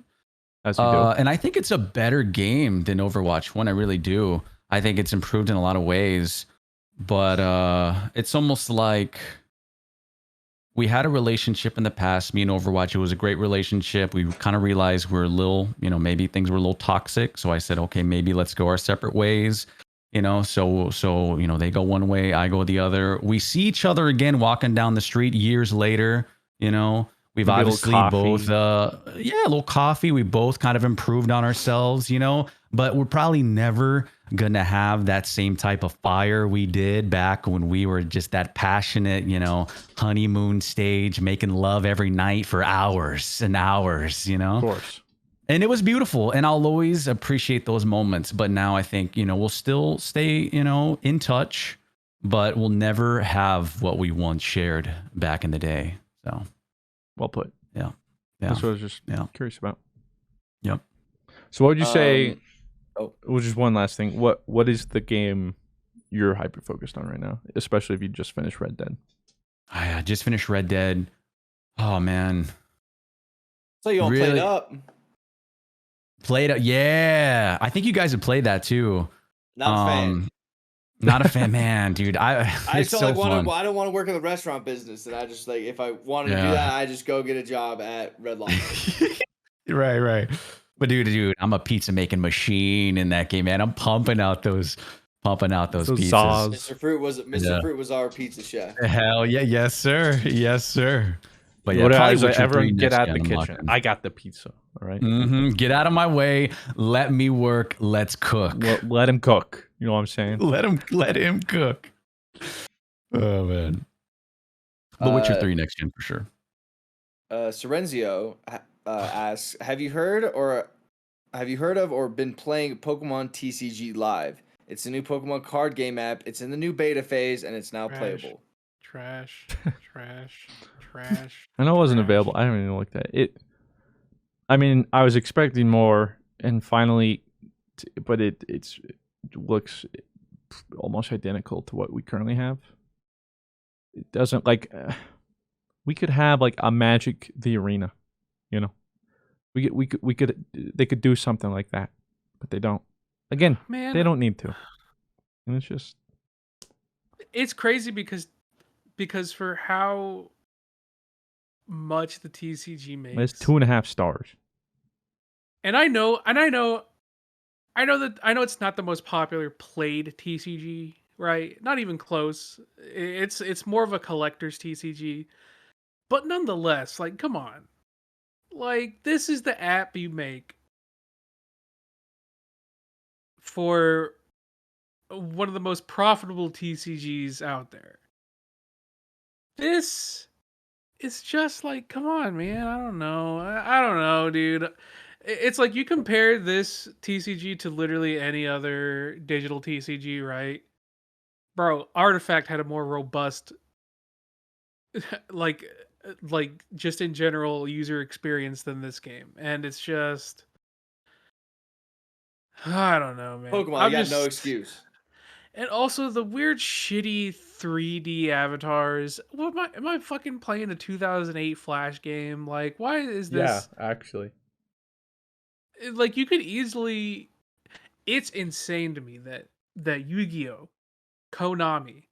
As you do. And I think it's a better game than Overwatch 1. I really do. I think it's improved in a lot of ways. But it's almost like we had a relationship in the past, me and Overwatch. It was a great relationship. We kind of realized we're a little, maybe things were a little toxic. So I said, okay, maybe let's go our separate ways. So they go one way, I go the other. We see each other again walking down the street years later. We've Maybe a little obviously coffee. both, a little coffee. We both kind of improved on ourselves, but we're probably never going to have that same type of fire we did back when we were just that passionate, honeymoon stage, making love every night for hours and hours, Of course. And it was beautiful. And I'll always appreciate those moments. But now I think, we'll still stay, in touch, but we'll never have what we once shared back in the day. So. Well put. Yeah. That's what I was just Yeah. curious about. Yep. So what would you say? Oh. Well, just one last thing. What is the game you're hyper focused on right now? Especially if you just finished Red Dead. I just finished Red Dead. Oh man. So you all Really? played up. Played it. Yeah. I think you guys have played that too. Not a fan. Not a fan, man, dude. I It's just so don't fun. I don't want to work in the restaurant business, and I just like if I wanted to do Yeah. that, I just go get a job at Red Lobster. Right. But dude, I'm a pizza making machine in that game, man. I'm pumping out those Those pizzas. saws. Mr. Fruit was our pizza chef. Hell yeah, yes sir. But yeah, What probably is it? Witcher 3 Everyone get next out gen, the I'm kitchen. locking. I got the pizza. All right. Get out of my way. Let me work. Let's cook. Let him cook. You know what I'm saying? Let him cook. Oh man. But Witcher 3 next gen for sure. Sorrenzio asks, have you heard of or been playing Pokemon TCG Live? It's a new Pokemon card game app. It's in the new beta phase and it's now Trash. playable. Trash. I know it wasn't Trash. available. I haven't even looked at it. I mean, I was expecting more, and finally, but it looks almost identical to what we currently have. It doesn't we could have like a Magic the Arena, they could do something like that, but they don't. Again, Man, they don't need to, and it's just it's crazy because for how much the TCG makes, it's 2.5 stars. and I know it's not the most popular played TCG, right? Not even close. It's more of a collector's TCG, but nonetheless, like, come on, like, this is the app you make for one of the most profitable TCGs out there. This is just like, come on, man. I don't know. I don't know, dude. It's like you compare this TCG to literally any other digital TCG, right? Bro, Artifact had a more robust, like just in general user experience than this game, and it's just, I don't know, man. Pokemon, you got no excuse. And also the weird shitty 3D avatars. What am I fucking playing a 2008 Flash game? Like, why is this? actually. Like, you could easily. It's insane to me that Yu-Gi-Oh, Konami,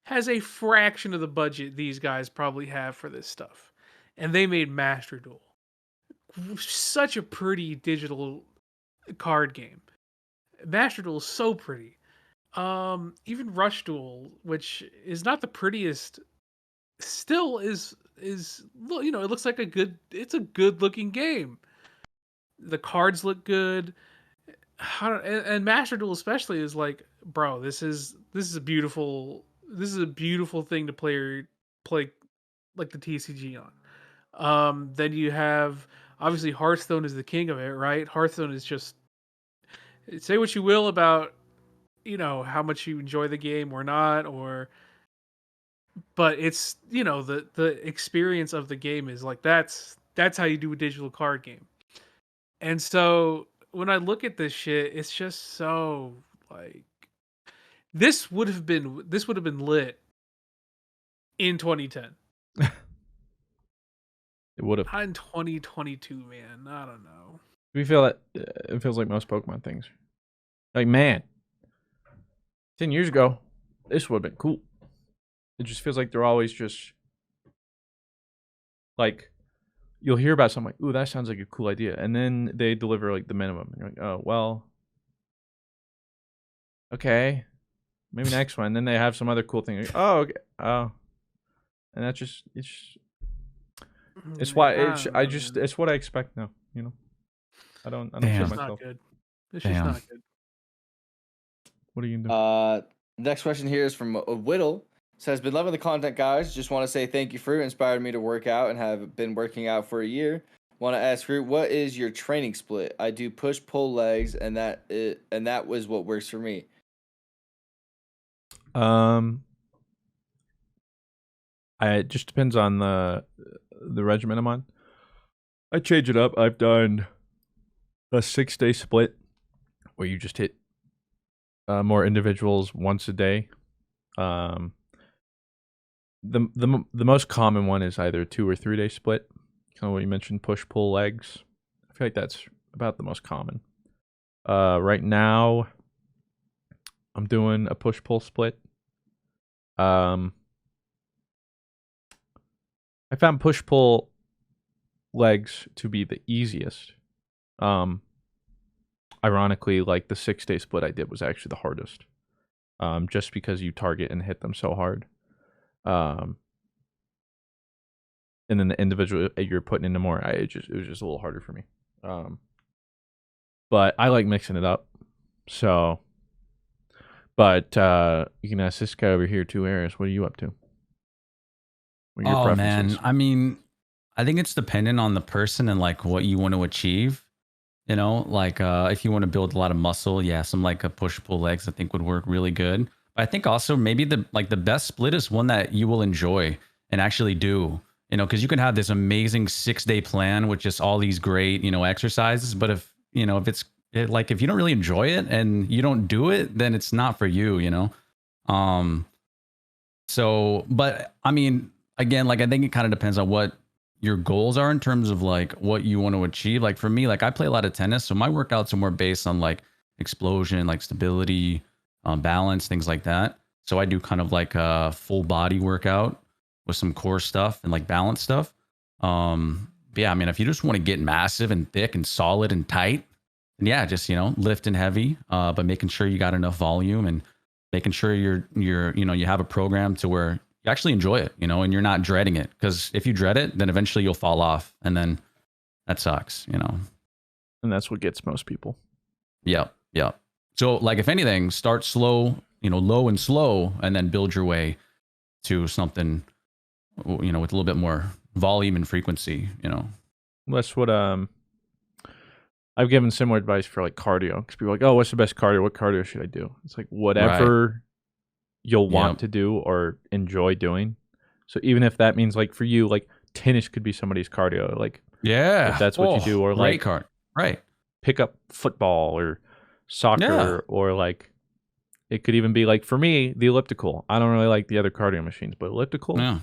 has a fraction of the budget these guys probably have for this stuff, and they made Master Duel, such a pretty digital card game. Master Duel is so pretty. Even Rush Duel, which is not the prettiest, still is it looks like it's a good looking game. The cards look good. And Master Duel especially is like, bro, this is a beautiful thing to play like the TCG on. Then you have, obviously, Hearthstone is the king of it, right? Hearthstone is just, say what you will about how much you enjoy the game or not, but it's the experience of the game is like, that's how you do a digital card game. And so when I look at this shit, it's just so like, this would have been lit in 2010. It would have. Not in 2022, man. I don't know. We feel that it feels like most Pokemon things. Like, man, 10 years ago, this would have been cool. It just feels like they're always just like, you'll hear about something like, ooh, that sounds like a cool idea, and then they deliver like the minimum. And you're like, oh well, okay, maybe next one. And then they have some other cool thing. Like, oh, okay, oh, and that's just It's why Man, it's don't I know, just man. it's what I expect now. You know, I don't Damn. shit It's just myself. not good. It's Damn. just not good. What are you gonna do? Next question here is from Whittle. Says, been loving the content, guys. Just want to say thank you, Fruit. Inspired me to work out and have been working out for a year. Want to ask Fruit, what is your training split? I do push pull legs, and that was what works for me. It just depends on the regimen I'm on. I change it up. I've done a 6-day split where you just hit more individuals once a day. The most common one is either a 2 or 3 day split. Kind of what you mentioned, push pull legs. I feel like that's about the most common. Right now, I'm doing a push pull split. I found push pull legs to be the easiest. Ironically, like the 6-day split I did was actually the hardest. Just because you target and hit them so hard. And then the individual you're putting into more, it was just a little harder for me. But I like mixing it up. So, but you can ask this guy over here too, Aaerios. What are you up to? What are your preferences? Man, I mean, I think it's dependent on the person and like what you want to achieve. You know, like if you want to build a lot of muscle, yeah, some like a push pull legs I think would work really good. But I think also maybe the best split is one that you will enjoy and actually do. You know, because you can have this amazing 6-day plan with just all these great, you know, exercises. But if you know, if if you don't really enjoy it and you don't do it, then it's not for you, you know. So, but I mean, again, like I think it kind of depends on what your goals are in terms of like what you want to achieve. Like for me, like I play a lot of tennis, so my workouts are more based on like explosion, like stability, balance, things like that. So I do kind of like a full body workout with some core stuff and like balance stuff. But yeah, I mean, if you just want to get massive and thick and solid and tight, then yeah, just, you know, lifting heavy, but making sure you got enough volume and making sure you're, you know, you have a program to where you actually enjoy it, you know, and you're not dreading it. Because if you dread it, then eventually you'll fall off, and then that sucks, you know. And that's what gets most people. Yeah, yeah. So like, if anything, start slow, you know, low and slow, and then build your way to something, you know, with a little bit more volume and frequency, you know. That's what I've given similar advice for like cardio, because people are like, oh, what's the best cardio? What cardio should I do? It's like whatever you'll want to do or enjoy doing. So even if that means like for you, like tennis could be somebody's cardio, like yeah, if that's what you do, or like right, pick up football or soccer, or like it could even be like for me the elliptical. I don't really like the other cardio machines, but elliptical, yeah,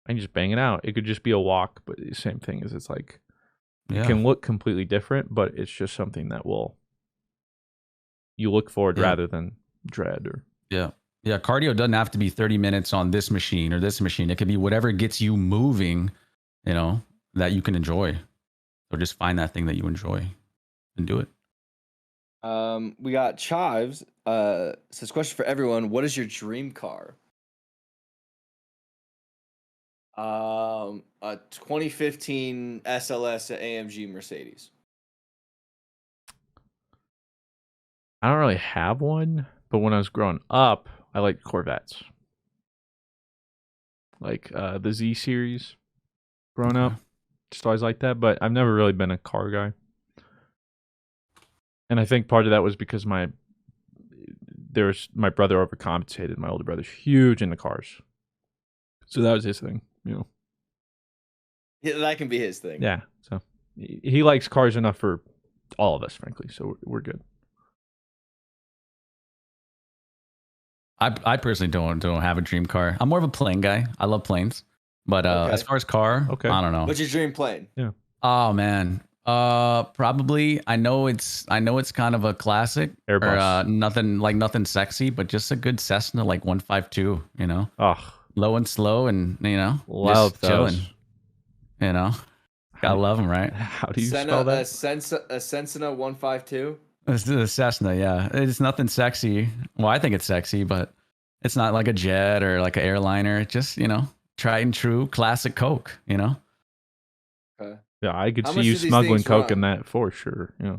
I can just bang it out. It could just be a walk, but the same thing is it's like yeah. it can look completely different, but it's just something that you look forward rather than dread. Or yeah, cardio doesn't have to be 30 minutes on this machine or this machine. It could be whatever gets you moving, you know, that you can enjoy. So just find that thing that you enjoy and do it. We got Chives. Says, question for everyone: what is your dream car? A 2015 SLS at AMG Mercedes. I don't really have one, but when I was growing up, I liked Corvettes, like the Z series. Growing up, just always like that, but I've never really been a car guy. And I think part of that was because my brother overcompensated. My older brother's huge into cars, so that was his thing, you know. Yeah, that can be his thing. Yeah, so he likes cars enough for all of us, frankly. So we're good. I personally don't have a dream car. I'm more of a plane guy. I love planes, but as far as car, I don't know. What's your dream plane? Yeah. Oh man. Probably. I know it's kind of a classic. Airbus. Or nothing sexy, but just a good Cessna like 152. You know, low and slow, and you know, love just chilling. those. You know, gotta love them, right? How do you spell that? A Cessna 152. It's the Cessna, yeah. It's nothing sexy. Well, I think it's sexy, but it's not like a jet or like an airliner. It's just, you know, tried and true classic Coke, you know? Okay. Yeah, I could How see much you do these smuggling things coke in run? that for sure. Yeah.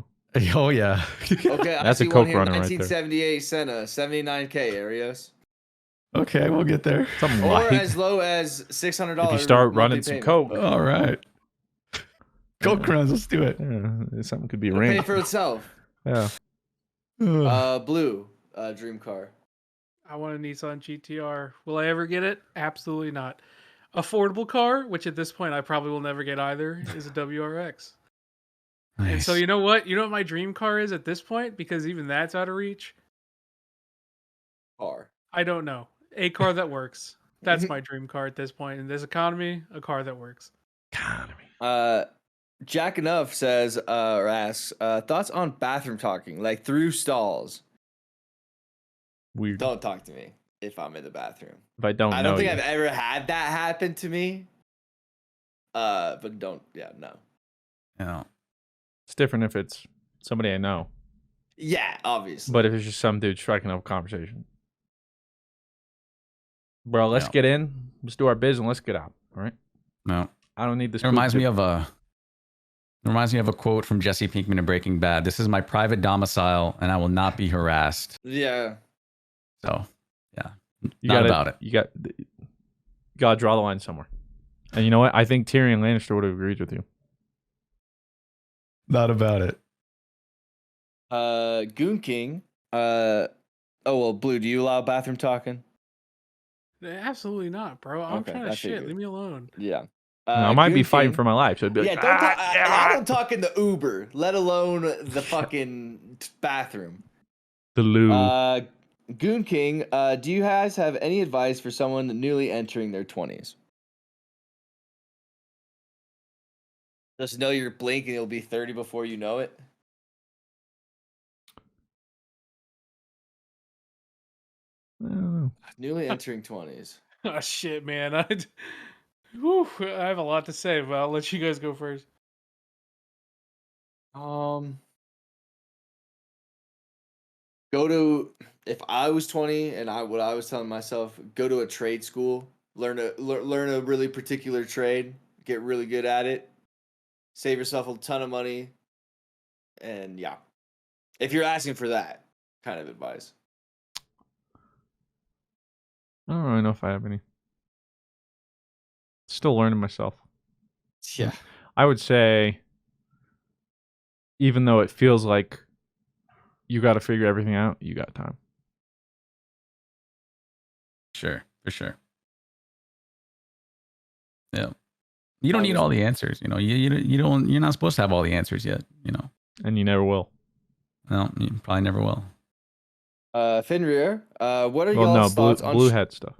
Oh yeah. Okay, I That's a see Coke one here. runner right there. 1978 Senna, 79K Arios. Okay, we'll get there. Something Or light. as low as $600 If you start monthly running some payment. coke, All right. Coke Yeah. runs. Let's do it. something could be It'll pay arranged. for itself. Yeah. Blue, dream car. I want a Nissan GTR. Will I ever get it? Absolutely not. Affordable car, which at this point I probably will never get either, is a WRX. And so Nice. you know what? You know what my dream car is at this point? Because even that's out of reach. Car. I don't know. A car that works. That's my dream car at this point. In this economy, a car that works. Jack Enough says or asks thoughts on bathroom talking, like through stalls. Weird. Don't talk to me if I'm in the bathroom. If I don't I know don't think you. I've ever had that happen to me. But don't. Yeah, no. Yeah. It's different if it's somebody I know. Yeah, obviously. But if it's just some dude striking up a conversation. Bro, let's Yeah. get in. Let's do our biz and let's get out. All right? No. I don't need this. It reminds me of a quote from Jesse Pinkman in Breaking Bad. This is my private domicile, and I will not be harassed. Yeah. So, yeah, You not gotta, about it. You gotta draw the line somewhere. And you know what? I think Tyrion Lannister would have agreed with you. Not about it. Goon King. Blue, do you allow bathroom talking? Absolutely not, bro. I'm Okay, trying I to shit. figured. Leave me alone. Yeah. I might be Goon fighting King- for my life. So it'd be like, Yeah, don't talk. I "Ah, don't talk in the Uber, let alone the fucking bathroom. the loo. Goon King, do you guys have any advice for someone newly entering their 20s? Just know you're blinking, you'll be 30 before you know it. I don't know. Newly entering 20s. Oh shit, man. I have a lot to say, but I'll let you guys go first. If I was 20 and what I was telling myself, go to a trade school, learn a really particular trade, get really good at it, save yourself a ton of money, and yeah. If you're asking for that kind of advice. I don't really know if I have any. Still learning myself. Yeah. I would say, even though it feels like you got to figure everything out, you got time. Sure, for sure. Yeah. You don't need all the answers, you know. You're not supposed to have all the answers yet, you know. And you never will. No, you probably never will. Fenrir, what are Well, no, y'all's thoughts on Blue had stuff.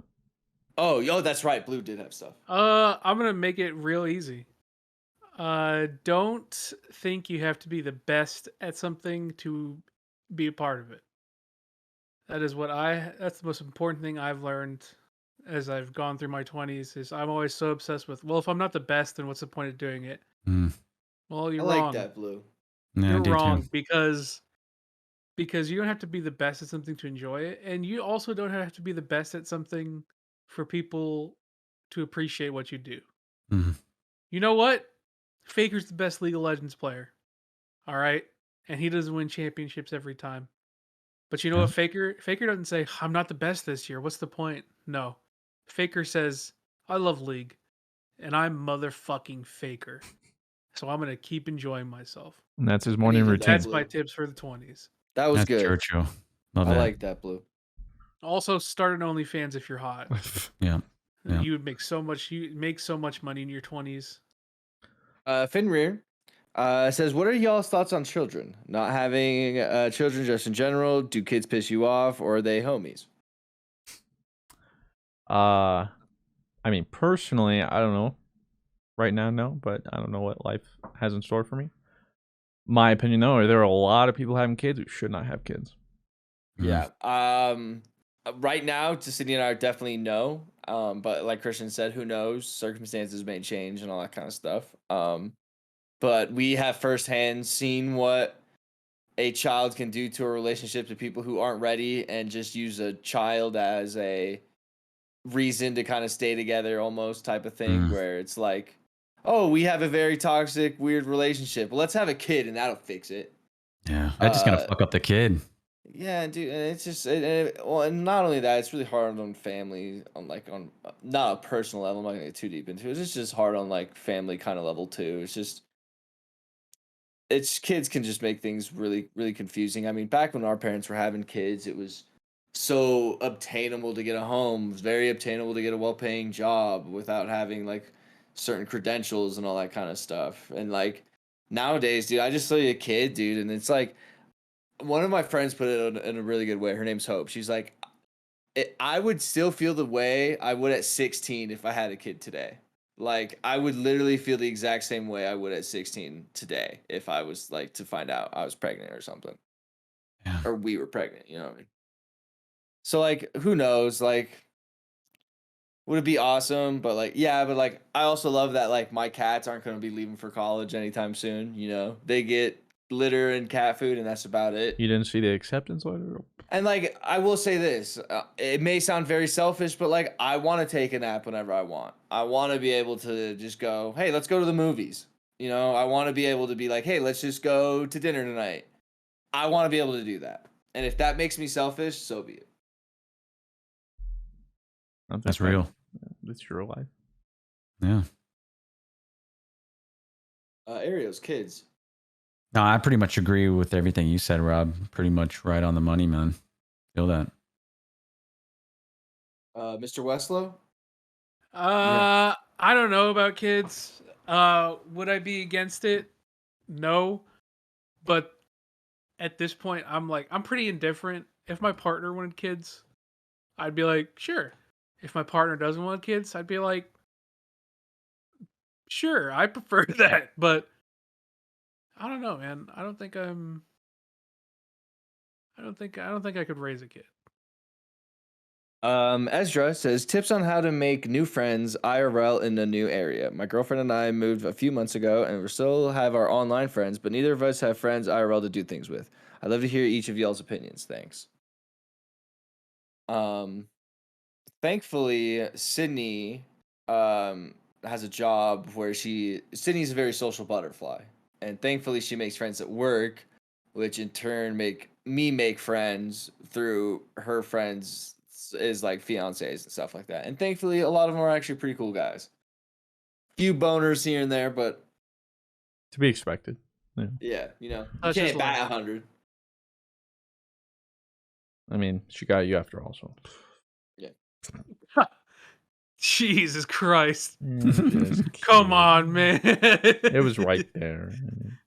Oh, that's right. Blue did have stuff. I'm gonna make it real easy. Don't think you have to be the best at something to be a part of it. That's the most important thing I've learned as I've gone through my 20s is I'm always so obsessed with, well, if I'm not the best, then what's the point of doing it? Well, you're I wrong. like that, Blue. Yeah, You're I do wrong too. because you don't have to be the best at something to enjoy it, and you also don't have to be the best at something for people to appreciate what you do. Mhm. You know what? Faker's the best League of Legends player. All right? And he doesn't win championships every time. But you know Yeah. what Faker doesn't say, I'm not the best this year. What's the point? No. Faker says, I love League and I'm motherfucking Faker. So I'm going to keep enjoying myself. And that's his morning needed routine. That's Blue. my tips for the 20s. That was That's good. true. Love I that. like that, Blue. Also, start an OnlyFans if you're hot. Yeah. Yeah. You would make so much money in your 20s. Fenrir says, what are y'all's thoughts on children? Not having children just in general? Do kids piss you off or are they homies? I mean, personally, I don't know. Right now, no, but I don't know what life has in store for me. My opinion, though, there are a lot of people having kids who should not have kids. Yeah. Right now, City and I are definitely no. But like Christian said, who knows? Circumstances may change and all that kind of stuff. But we have firsthand seen what a child can do to a relationship to people who aren't ready and just use a child as a reason to kind of stay together almost type of thing where it's like, oh, we have a very toxic, weird relationship. Well, let's have a kid and that'll fix it. Yeah, that's just gonna fuck up the kid. Yeah, dude, and it's just well, and not only that, it's really hard on family on not a personal level. I'm not gonna get too deep into it. It's just hard on like family kind of level too. It's kids can just make things really really confusing. I mean, back when our parents were having kids, it was so obtainable to get a home. It was very obtainable to get a well-paying job without having like certain credentials and all that kind of stuff. And like nowadays, dude, I just saw a kid, dude, and it's like one of my friends put it in a really good way. Her name's Hope. She's like, I would still feel the way I would at 16 if I had a kid today. Like, I would literally feel the exact same way I would at 16 today if I was like to find out I was pregnant or something. Yeah. Or we were pregnant, you know what I mean? So, like, who knows? Like, would it be awesome? But, like, yeah, but, like, I also love that, like, my cats aren't going to be leaving for college anytime soon, you know? They get litter and cat food, and that's about it. You didn't see the acceptance letter? And like, I will say this, it may sound very selfish, but like, I want to take a nap whenever I want. I want to be able to just go, hey, let's go to the movies. You know, I want to be able to be like, hey, let's just go to dinner tonight. I want to be able to do that. And if that makes me selfish, so be it. That's real. It's your life. Yeah. Aaerios, kids. No, I pretty much agree with everything you said, Rob. Pretty much right on the money, man. Feel that. Mr. Westlow? I don't know about kids. Would I be against it? No. But at this point, I'm pretty indifferent. If my partner wanted kids, I'd be like, sure. If my partner doesn't want kids, I'd be like, sure, I prefer that. But I don't know, man. I don't think I could raise a kid. Ezra says tips on how to make new friends IRL in a new area. My girlfriend and I moved a few months ago, and we still have our online friends, but neither of us have friends IRL to do things with. I'd love to hear each of y'all's opinions. Thanks. Thankfully, Sydney has a job where Sydney's a very social butterfly, and thankfully she makes friends at work, which in turn make friends through her friends is like fiancés and stuff like that. And thankfully, a lot of them are actually pretty cool guys. Few boners here and there, but To be expected. yeah, you know, you That's can't just bat life. 100. I mean, she got you after all, so. Jesus Christ. Just Come kidding. on, man. It was right there.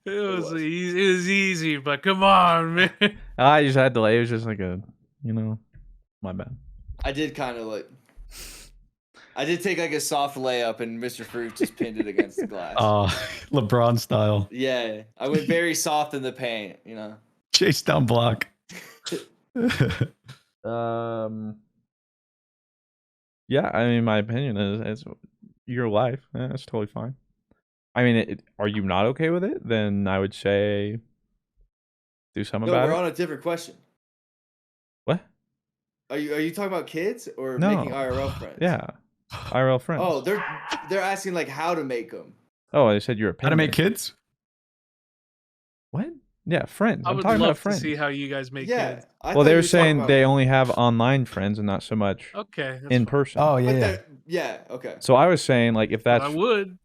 It was was. easy, but come on, man. I just had to lay. It was just like my bad. I did kind of like. I did take like a soft layup, and Mr. Fruit just pinned it against the glass. LeBron style. Yeah, I went very soft in the paint, you know. Chase down block. Yeah, I mean, my opinion is your life. Yeah, that's totally fine. I mean, are you not okay with it? Then I would say do something No, about we're it. on a different question. What? Are you talking about kids or No. making IRL friends? Yeah, IRL friends. Oh, they're asking like how to make them. Oh, I said your opinion. How to make kids? What? Yeah, friends. I I'm would talking about love to friends. see how you guys make Yeah. kids. I Well, thought they you were talking saying about- they only have online friends and not so much Okay. That's in fine. person. Oh, yeah, But yeah. yeah, okay. So I was saying, like, if But that's I would.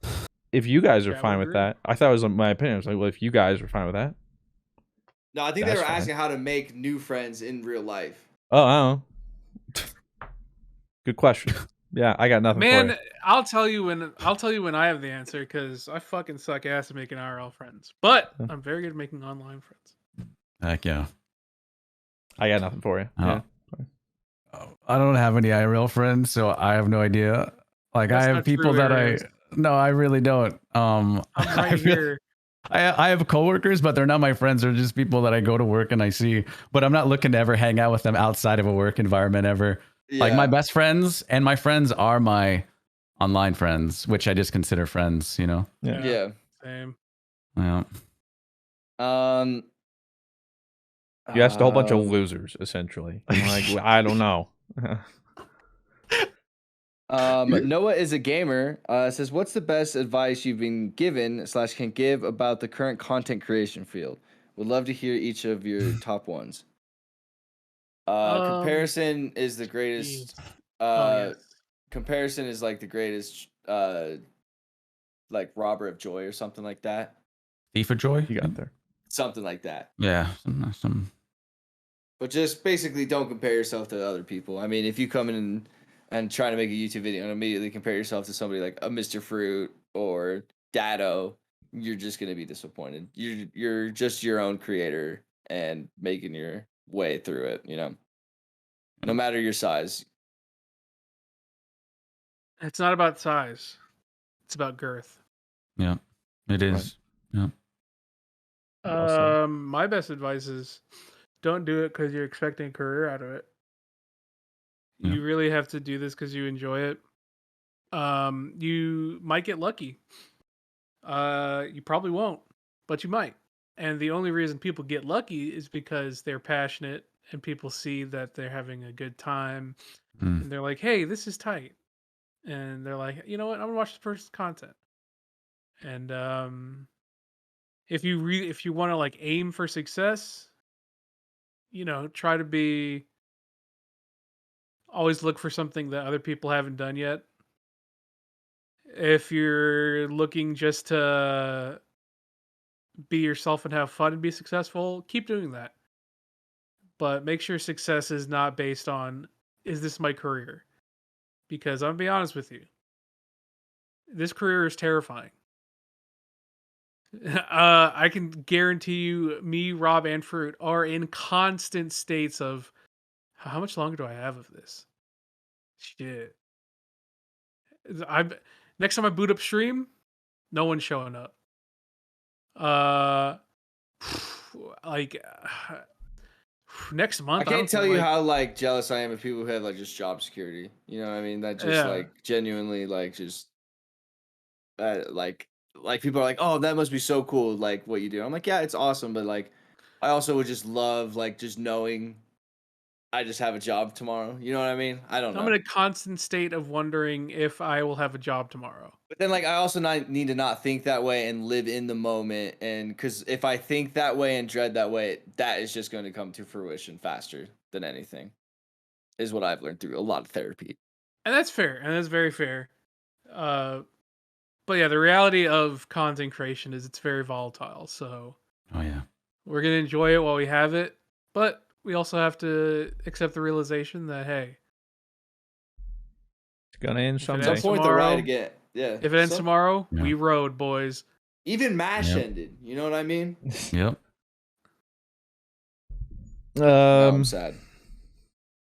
if you guys are Yeah, I fine would with agree. that, I thought it was my opinion. I was like, well, if you guys are fine with that, No, I think they That's were fine. asking how to make new friends in real life. oh, I don't know. Good question. Yeah, I got nothing for Man, you. I'll tell you when I have the answer because I fucking suck ass at making IRL friends. But Yeah. I'm very good at making online friends. Heck yeah. I got nothing for you. Oh. Yeah. I don't have any IRL friends, so I have no idea. Like, That's I have not people true, that Arios. no, I really don't. I'm I right feel- here. I have coworkers, but they're not my friends. They're just people that I go to work and I see, but I'm not looking to ever hang out with them outside of a work environment ever. Yeah. Like, my best friends and my friends are my online friends, which I just consider friends, you know? Yeah. Yeah. Same. Yeah. You asked a whole bunch of losers, essentially. I'm like, I don't know. Noah is a gamer. Says, what's the best advice you've been given / can give about the current content creation field? Would love to hear each of your top ones. Comparison is the greatest. Jeez. Oh yes. Comparison is like the greatest. Like robber of joy or something like that. Thief of Joy? You got there. Something like that. Yeah. Some But just basically don't compare yourself to other people. I mean, if you come in and try to make a YouTube video and immediately compare yourself to somebody like a Mr. Fruit or Dado, you're just gonna be disappointed. You're just your own creator and making your way through it, you know. No matter your size. It's not about size. It's about girth. Yeah, it is. Yeah. Well My best advice is don't do it because you're expecting a career out of it. Yeah. You really have to do this because you enjoy it. You might get lucky. You probably won't, but you might. And the only reason people get lucky is because they're passionate and people see that they're having a good time and they're like, hey, this is tight. And they're like, you know what? I'm gonna watch this person's content. And if you want to like aim for success, you know, try to be always look for something that other people haven't done yet. If you're looking just to be yourself and have fun and be successful, keep doing that. But make sure success is not based on, is this my career? Because I'm gonna be honest with you, this career is terrifying. I can guarantee you, me, Rob, and Fruit are in constant states of how much longer do I have of this? Shit. Next time I boot up stream, no one's showing up. Like next month. I can't tell you how like jealous I am of people who have like just job security. You know what I mean? That just like genuinely like just like people are like, oh, that must be so cool, like what you do. I'm like, yeah, it's awesome, but like I also would just love like just knowing I just have a job tomorrow. You know what I mean? I don't know. I'm in a constant state of wondering if I will have a job tomorrow. But then like I also need to not think that way and live in the moment, and because if I think that way and dread that way, that is just going to come to fruition faster than anything, is what I've learned through a lot of therapy. And that's fair, and that's very fair. But yeah, the reality of content creation is it's very volatile. So we're gonna enjoy it while we have it, but we also have to accept the realization that hey, It's gonna end someday. At some point the ride again. Yeah. If it ends tomorrow, we rode, boys. Even MASH ended. You know what I mean? Yep. I'm sad.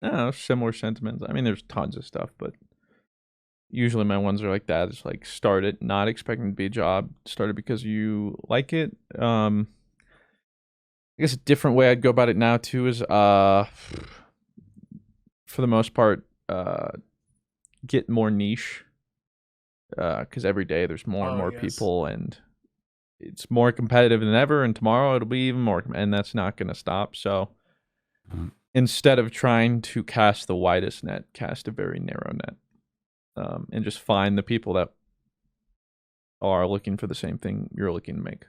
No, similar sentiments. I mean, there's tons of stuff, but usually my ones are like that. It's like start it, not expecting to be a job. Start it because you like it. I guess a different way I'd go about it now too is for the most part, get more niche. Because every day there's more and more people, and it's more competitive than ever. And tomorrow it'll be even more, and that's not going to stop. So instead of trying to cast the widest net, cast a very narrow net, and just find the people that are looking for the same thing you're looking to make.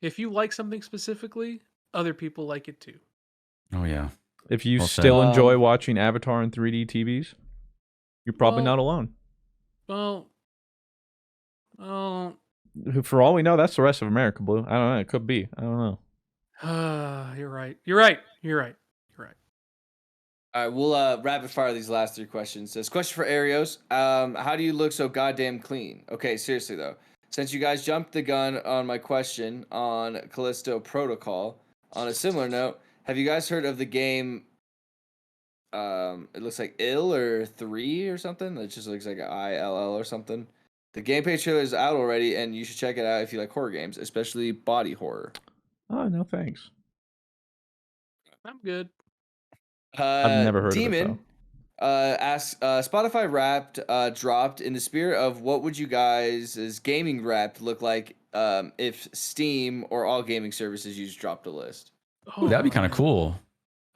If you like something specifically, other people like it too. Oh yeah. If you still enjoy watching Avatar and 3D TVs, you're probably not alone. Well, for all we know, that's the rest of America, Blue. I don't know. It could be. I don't know. You're right. You're right. You're right. You're right. All right, we'll rapid fire these last 3 questions. This question for Aaerios. How do you look so goddamn clean? Okay, seriously though. Since you guys jumped the gun on my question on Callisto Protocol, on a similar note, have you guys heard of the game? It looks like Ill or 3 or something. It just looks like ILL or something. The gameplay trailer is out already, and you should check it out if you like horror games, especially body horror. Oh, no thanks. I'm good. I've never heard Demon, of it, though. asks, Spotify Wrapped dropped. In the spirit of what would you guys' gaming Wrapped look like if Steam or all gaming services you just dropped a list? Oh, that'd be kind of cool.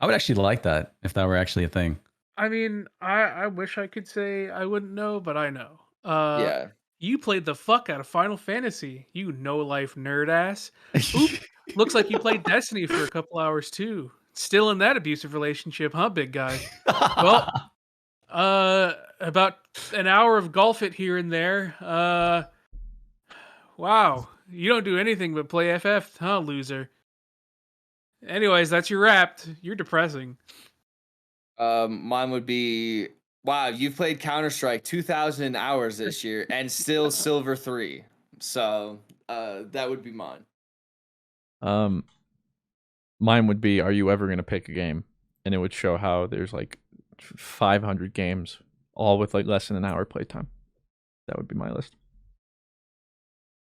I would actually like that if that were actually a thing. I mean, I wish I could say I wouldn't know, but I know. Yeah. You played the fuck out of Final Fantasy, you no life nerd ass. Oop, looks like you played Destiny for a couple hours too. Still in that abusive relationship, huh, big guy? Well, about an hour of golf it here and there. Wow, you don't do anything but play FF, huh, loser? Anyways, that's your wrapped. You're depressing. Mine would be, wow, you've played Counter-Strike 2,000 hours this year and still Silver 3. So, that would be mine. Mine would be, are you ever going to pick a game? And it would show how there's like 500 games, all with like less than an hour playtime. That would be my list.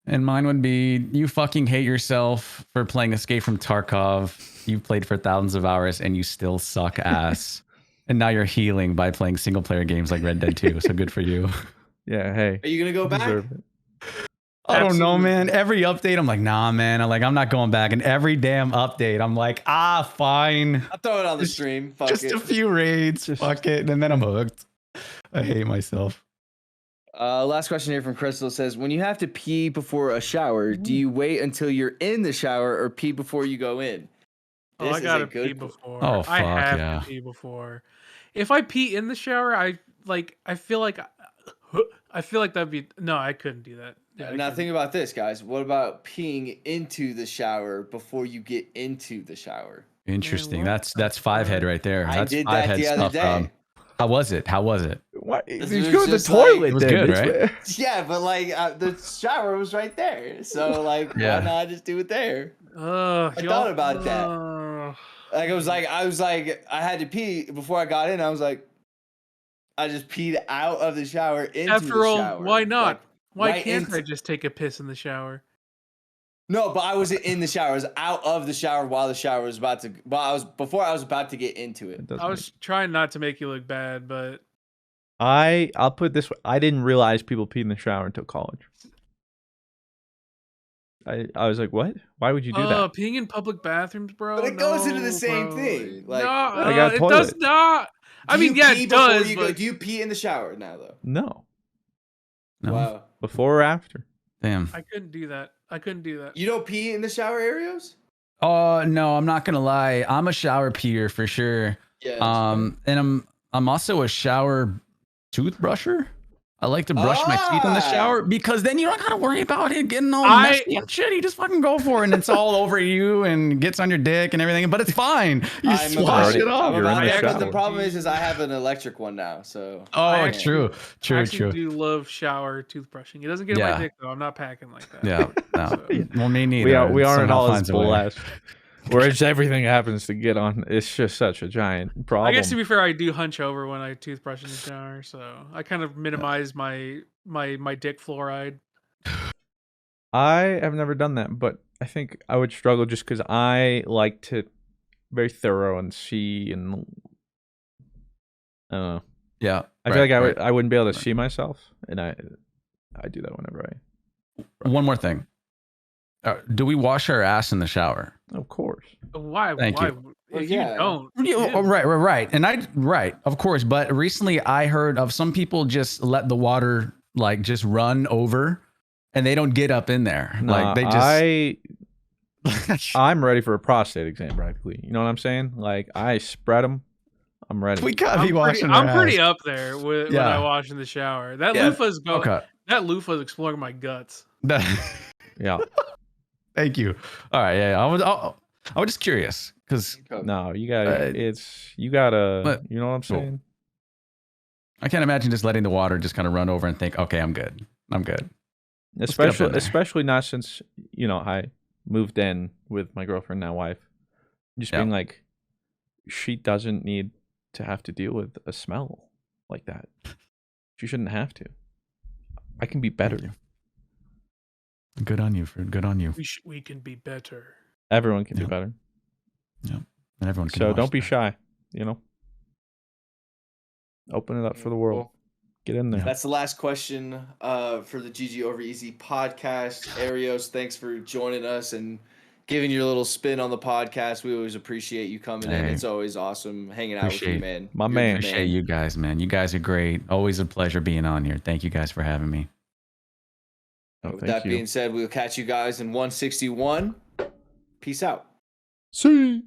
And mine would be, you fucking hate yourself for playing Escape from Tarkov. You've played for thousands of hours and you still suck ass. And now you're healing by playing single player games like Red Dead 2. So good for you. Yeah, hey. Are you going to go back? Deserve it. I don't know, Absolutely. man. Every update, I'm like, nah, man. I'm not going back. And every damn update, I'm like, fine. I'll throw it on the stream. Fuck Just it. a few raids. Fuck it. And then I'm hooked. I hate myself. Last question here from Crystal says, when you have to pee before a shower, do you wait until you're in the shower or pee before you go in? Oh, This I is gotta a good pee qu- before. Oh, I fuck, have yeah. to pee before. If I pee in the shower, I feel like that'd be no. I couldn't do that. Yeah, I Now couldn't. think about this, guys. What about peeing into the shower before you get into the shower? Interesting. what That's five head right there. I That's did five that head the other stuff. day. How was it? What? This You was go to the just like- toilet It was then. good, It's right? where- Yeah, but like the shower was right there. So like, Yeah. why not just do it there? I thought about that. Like I was like, I had to pee before I got in. I was like, I just peed out of the shower into After the all, shower. why not? Like, Why right can't I into- just take a piss in the shower? No, but I wasn't in the shower. I was out of the shower while the shower was about to. Before I was about to get into it. It doesn't I was trying not to make you look bad, but I'll put it this way. I didn't realize people pee in the shower until college. I was like, what? Why would you do that? peeing in public bathrooms, bro. But it goes into the No, same bro. thing, like- no, I got a it does toilet. not. I Do mean, you yeah, pee it before does. you go? But Do you pee in the shower now though? No. No. Wow. Before or after? Damn. I couldn't do that. I couldn't do that. You don't pee in the shower, Arios? No, I'm not gonna lie. I'm a shower peer for sure. Yeah. And I'm also a shower toothbrusher. I like to brush my teeth in the shower because then you don't gotta worry about it getting all messy and shit. You just fucking go for it and it's all over you and gets on your dick and everything. But it's fine. You I'm wash about- it off. I'm You're about in the there, but the shower. problem is I have an electric one now. So Oh, I it's actually- true. I True, actually true. do love shower toothbrushing. It doesn't get in Yeah. my dick though. I'm not packing like that. Yeah. No. So- Well, me neither. We aren't Somehow all as finds a way. blessed. Whereas everything happens to get on. It's just such a giant problem. I guess to be fair, I do hunch over when I toothbrush in the shower, so I kind of minimize my dick fluoride. I have never done that, but I think I would struggle just because I like to very thorough and see and Yeah. I feel like I wouldn't be able to see myself, and I do that whenever One more thing. Do we wash our ass in the shower? of course. Why? Thank why? you. If Yeah. you don't, Oh, right. And right, of course. But recently I heard of some people just let the water like just run over and they don't get up in there. Like they just. I'm ready for a prostate exam practically. You know what I'm saying? Like I spread them. I'm ready. We gotta be washing I'm our pretty ass. up there with when Yeah. I wash in the shower. That Yeah, loofah's Okay. That loofah's exploring my guts. Yeah. Thank you. All right. Yeah. I was just curious because No, you gotta. You gotta. but- You know what I'm saying? I can't imagine just letting the water just kind of run over and think, okay, I'm good. Let's get up in there. Especially not since I moved in with my girlfriend, now wife. Just Yeah. being like, she doesn't need to have to deal with a smell like that. She shouldn't have to. I can be better. Thank you. Good on you, Fred. Good on you. We can be better. Everyone can Yeah. be better. And everyone can So wash don't be their- shy. Open it up for the world. Well, Get in there. that's the last question for the GG Over Easy podcast. Arios, thanks for joining us and giving your little spin on the podcast. We always appreciate you coming in. Hey. It's always awesome hanging out with you, Appreciate man. My You're man. the Appreciate you guys, man. You guys are great. Always a pleasure being on here. Thank you guys for having me. Oh, With thank that you. being said, we'll catch you guys in 161. Peace out. See.